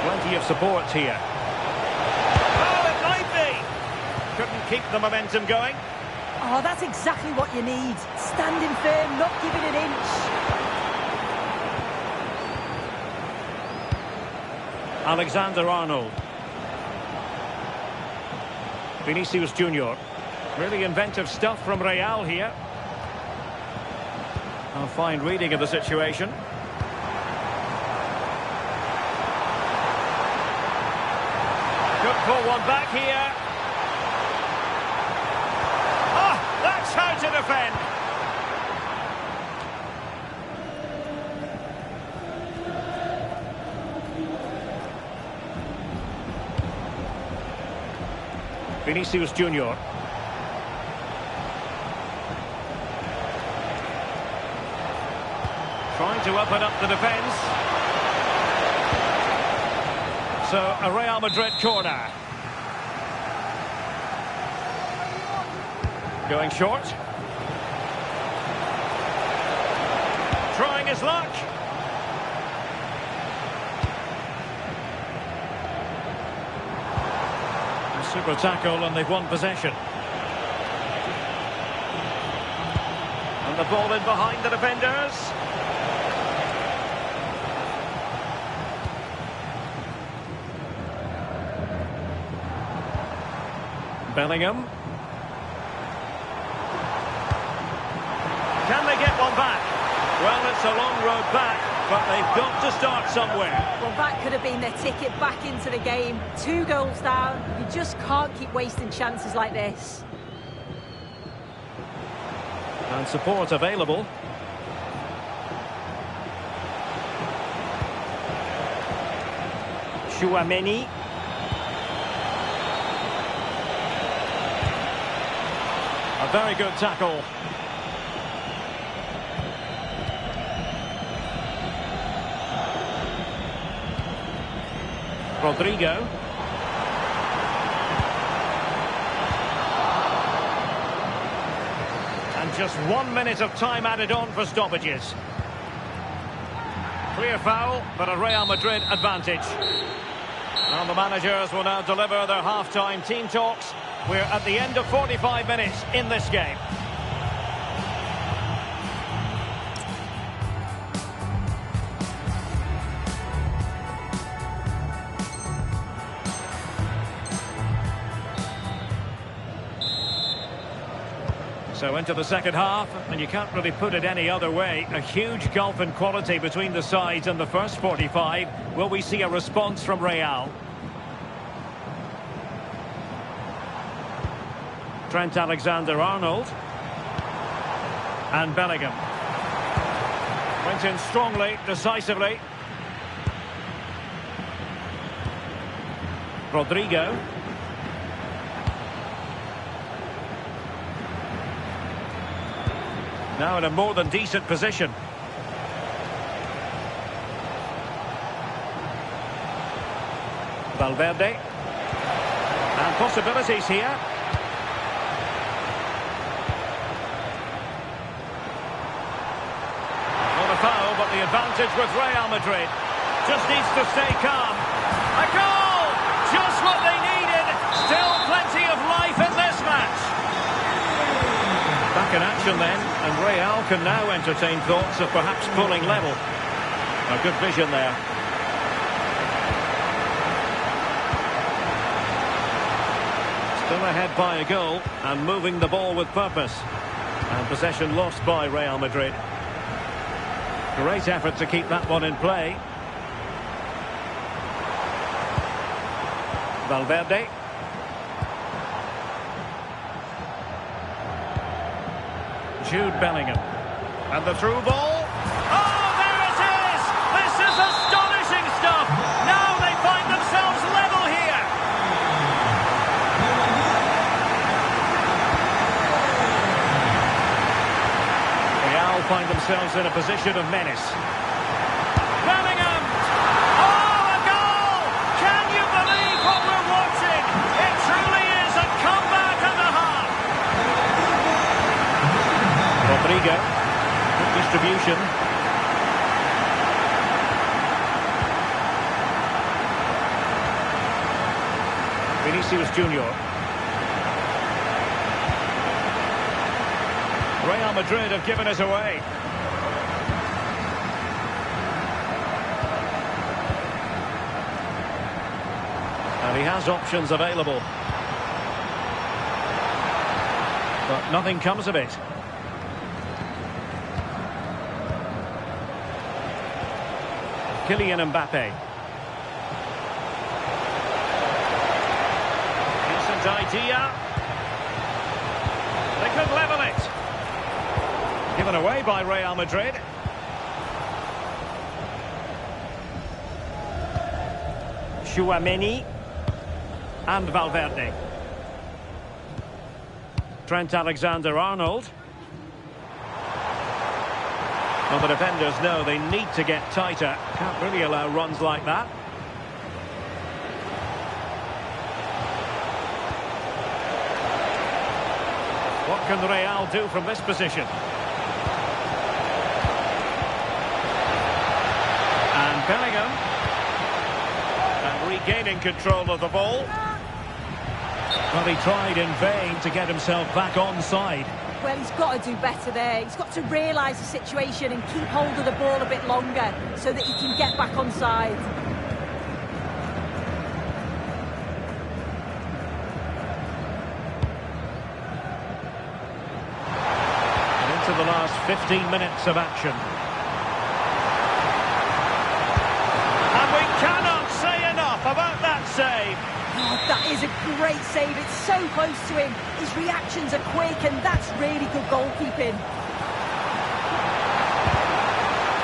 Speaker 1: Plenty of support here. Oh, it might be! Couldn't keep the momentum going.
Speaker 6: Oh, that's exactly what you need. Standing firm, not giving an inch.
Speaker 1: Alexander-Arnold. Vinicius Junior. Really inventive stuff from Real here. A fine reading of the situation. Good pull one back here. defend. Vinicius Junior. Trying to open up the defence. So, a Real Madrid corner. Going short. Trying his luck. A super tackle and they've won possession. And the ball in behind the defenders. Bellingham. Can they get one back? Well, it's a long road back, but they've got to start somewhere.
Speaker 6: Well, that could have been their ticket back into the game. 2 goals down. You just can't keep wasting chances like this.
Speaker 1: And support available. Chouameni. A very good tackle. Rodrigo. And just 1 minute of time added on for stoppages. Clear foul, but a Real Madrid advantage. And the managers will now deliver their half-time team talks. We're at the end of 45 minutes in this game. So into the second half, and you can't really put it any other way. A huge gulf in quality between the sides in the first 45. Will we see a response from Real? Trent Alexander-Arnold. And Bellingham. Went in strongly, decisively. Rodrigo. Now in a more than decent position. Valverde. And possibilities here. Foul, but the advantage with Real Madrid. Just needs to stay calm. A goal! Just what they needed. Still plenty of life in this match. Back in action then, and Real can now entertain thoughts of perhaps pulling level. A good vision there. Still ahead by a goal and moving the ball with purpose. And possession lost by Real Madrid. Great effort to keep that one in play. Valverde. Jude Bellingham. And the through ball. Oh, there it is! This is astonishing stuff! Now they find themselves level here! Real find themselves in a position of menace. Bellingham! Oh, a goal! Can you believe what we're watching? It truly is a comeback and a half! Rodrigo. Good distribution. Vinicius Junior. Real Madrid have given us away. And he has options available. But nothing comes of it. Kylian Mbappe. Decent idea. They could level it. Given away by Real Madrid. Chouameni and Valverde. Trent Alexander-Arnold. Well, the defenders know they need to get tighter. Can't really allow runs like that. What can Real do from this position? And Bellingham. And regaining control of the ball. Well, he tried in vain to get himself back onside.
Speaker 6: Well, he's got to do better there. He's got to realise the situation and keep hold of the ball a bit longer so that he can get back onside.
Speaker 1: And into the last 15 minutes of action. And we cannot say enough about that save.
Speaker 6: Oh, that is a great save. It's so close to him. His reactions are quick, and that's really good goalkeeping.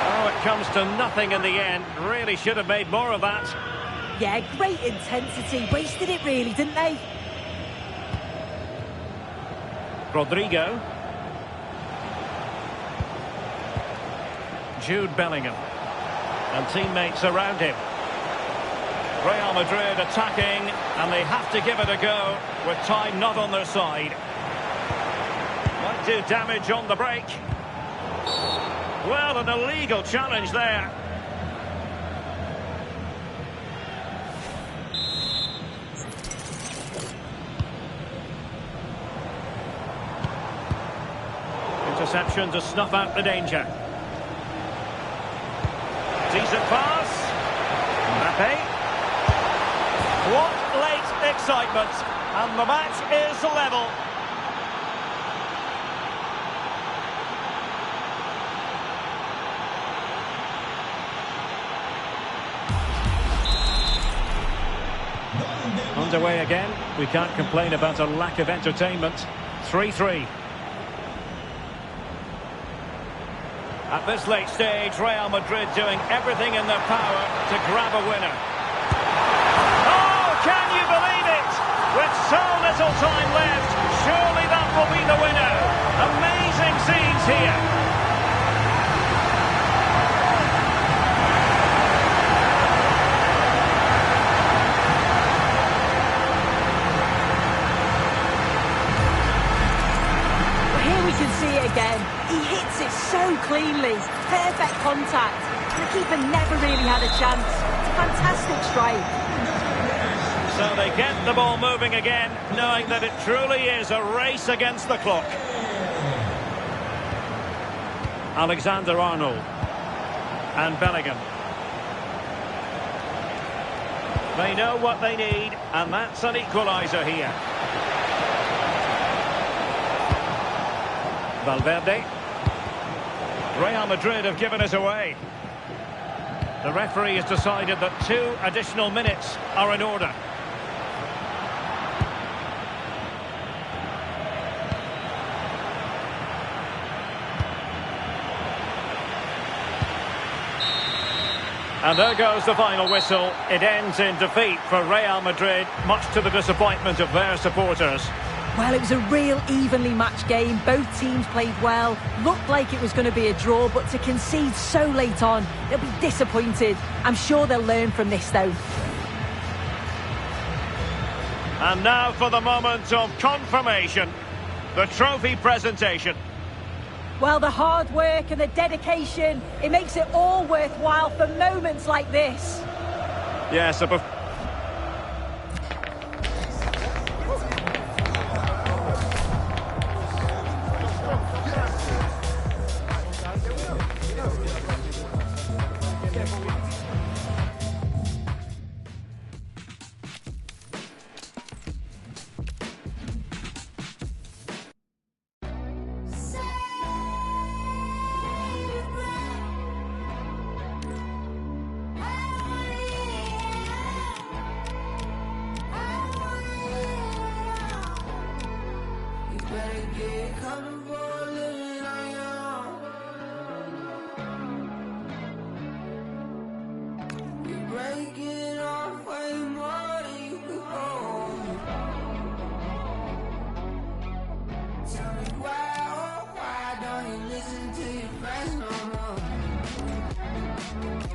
Speaker 1: Oh, it comes to nothing in the end. Really should have made more of that.
Speaker 6: Yeah, great intensity. Wasted it really, didn't they?
Speaker 1: Rodrigo. Jude Bellingham. And teammates around him. Real Madrid attacking, and they have to give it a go with time not on their side. Might do damage on the break. Well, an illegal challenge there. Interception to snuff out the danger. Decent pass. Mbappe. What late excitement, and the match is level. Underway again. We can't complain about a lack of entertainment. 3-3. At this late stage, Real Madrid doing everything in their power to grab a winner. Can you believe it? With so little time left, surely that will be the winner. Amazing scenes here.
Speaker 6: Well, here we can see it again. He hits it so cleanly. Perfect contact. The keeper never really had a chance. It's a fantastic strike.
Speaker 1: So they get the ball moving again, knowing that it truly is a race against the clock. Alexander-Arnold. And Bellingham. They know what they need, and that's an equaliser here. Valverde. Real Madrid have given us away. The referee has decided that 2 additional minutes are in order. And there goes the final whistle. It ends in defeat for Real Madrid, much to the disappointment of their supporters.
Speaker 6: Well, it was a real evenly matched game. Both teams played well. Looked like it was going to be a draw, but to concede so late on, they'll be disappointed. I'm sure they'll learn from this, though.
Speaker 1: And now for the moment of confirmation. The trophy presentation.
Speaker 6: Well, the hard work and the dedication, it makes it all worthwhile for moments like this.
Speaker 1: Yes,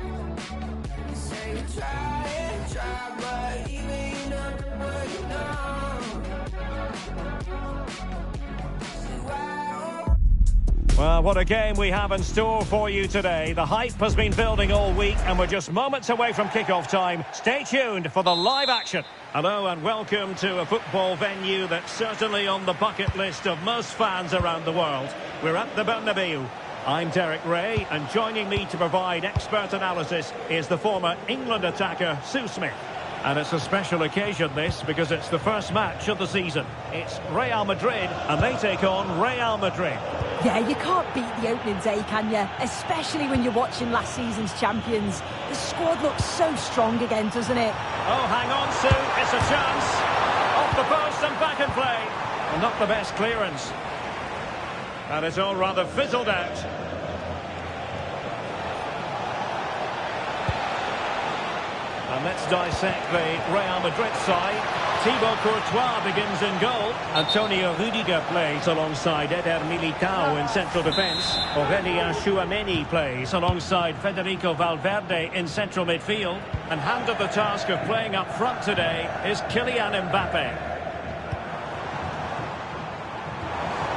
Speaker 3: You say you try and try, but even you know what you know. See why?
Speaker 1: Well, what a game we have in store for you today. The hype has been building all week and we're just moments away from kickoff time. Stay tuned for the live action. Hello and welcome to a football venue that's certainly on the bucket list of most fans around the world. We're at the Bernabeu. I'm Derek Ray, and joining me to provide expert analysis is the former England attacker Sue Smith. And it's a special occasion, this, because it's the first match of the season. It's Real Madrid, and they take on Real Madrid.
Speaker 6: Yeah, you can't beat the opening day, can you? Especially when you're watching last season's champions. The squad looks so strong again, doesn't it?
Speaker 1: Oh, hang on, Sue. It's a chance. Off the post and back in play. Well, not the best clearance. And it's all rather fizzled out. And let's dissect the Real Madrid side. Thibaut Courtois begins in goal. Antonio Rudiger plays alongside Eder Militao in central defence. Aurélien Tchouameni plays alongside Federico Valverde in central midfield. And handed the task of playing up front today is Kylian Mbappe.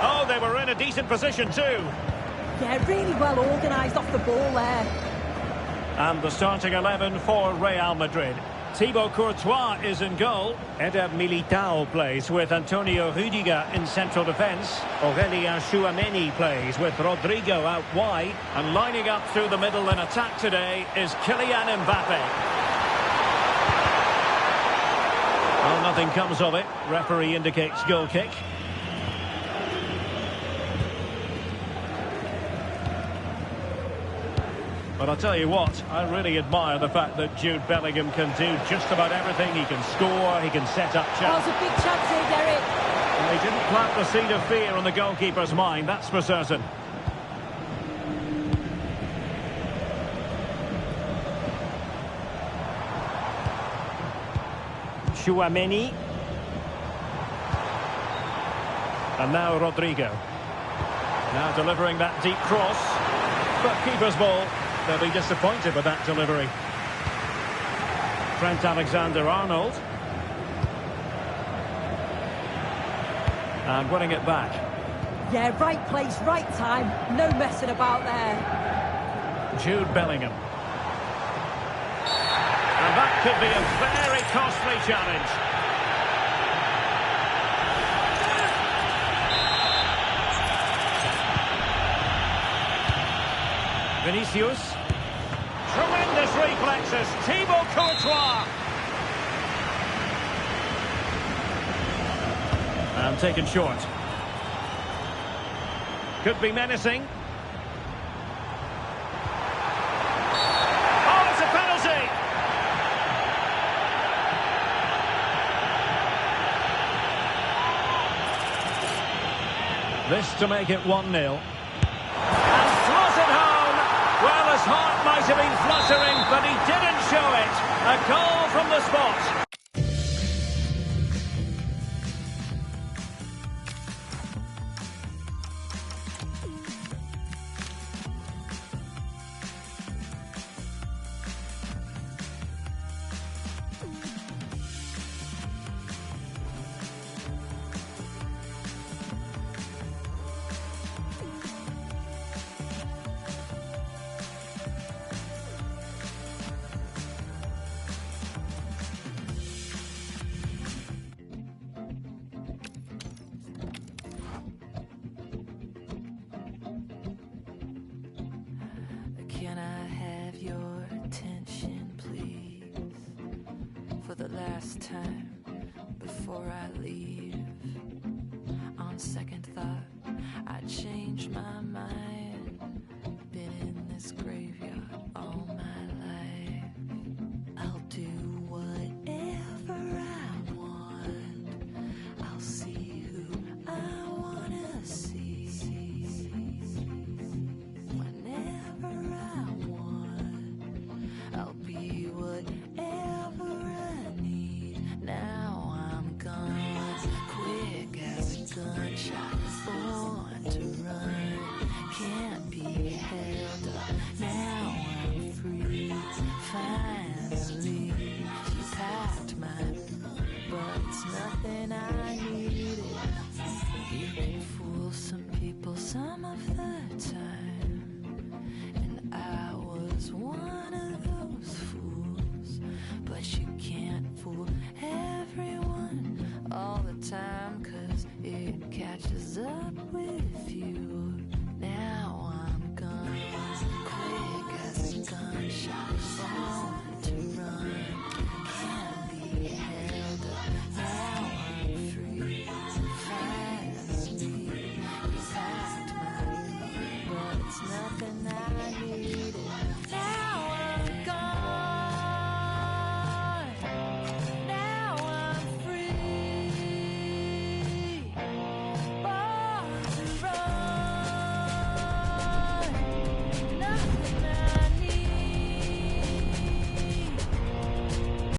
Speaker 1: Oh, they were in a decent position too.
Speaker 6: Yeah, really well organised off the ball there.
Speaker 1: And the starting 11 for Real Madrid. Thibaut Courtois is in goal. Eder Militao plays with Antonio Rudiger in central defence. Aurélien Tchouameni plays with Rodrigo out wide. And lining up through the middle in attack today is Kylian Mbappe. Well, nothing comes of it. Referee indicates goal kick. But I'll tell you what, I really admire the fact that Jude Bellingham can do just about everything. He can score, he can set up
Speaker 6: Oh,
Speaker 1: chances.
Speaker 6: it's a big chance here, Derek.
Speaker 1: And he didn't plant the seed of fear on the goalkeeper's mind, that's for certain. Tchouameni. And now Rodrigo. Now delivering that deep cross. But keeper's ball. They'll be disappointed with that delivery. Trent Alexander-Arnold. And winning it back.
Speaker 6: Yeah, right place, right time. No messing about there.
Speaker 1: Jude Bellingham. And that could be a very costly challenge. Vinicius. Tremendous reflexes. Thibaut Courtois. And taken short. Could be menacing. Oh, it's a penalty! This to make it 1-0. And throws it home! Well, his heart might have been fluttering, but he didn't show it. A goal from the spot.
Speaker 3: Can I have your attention, please? For the last time before I leave. On second thought, I changed my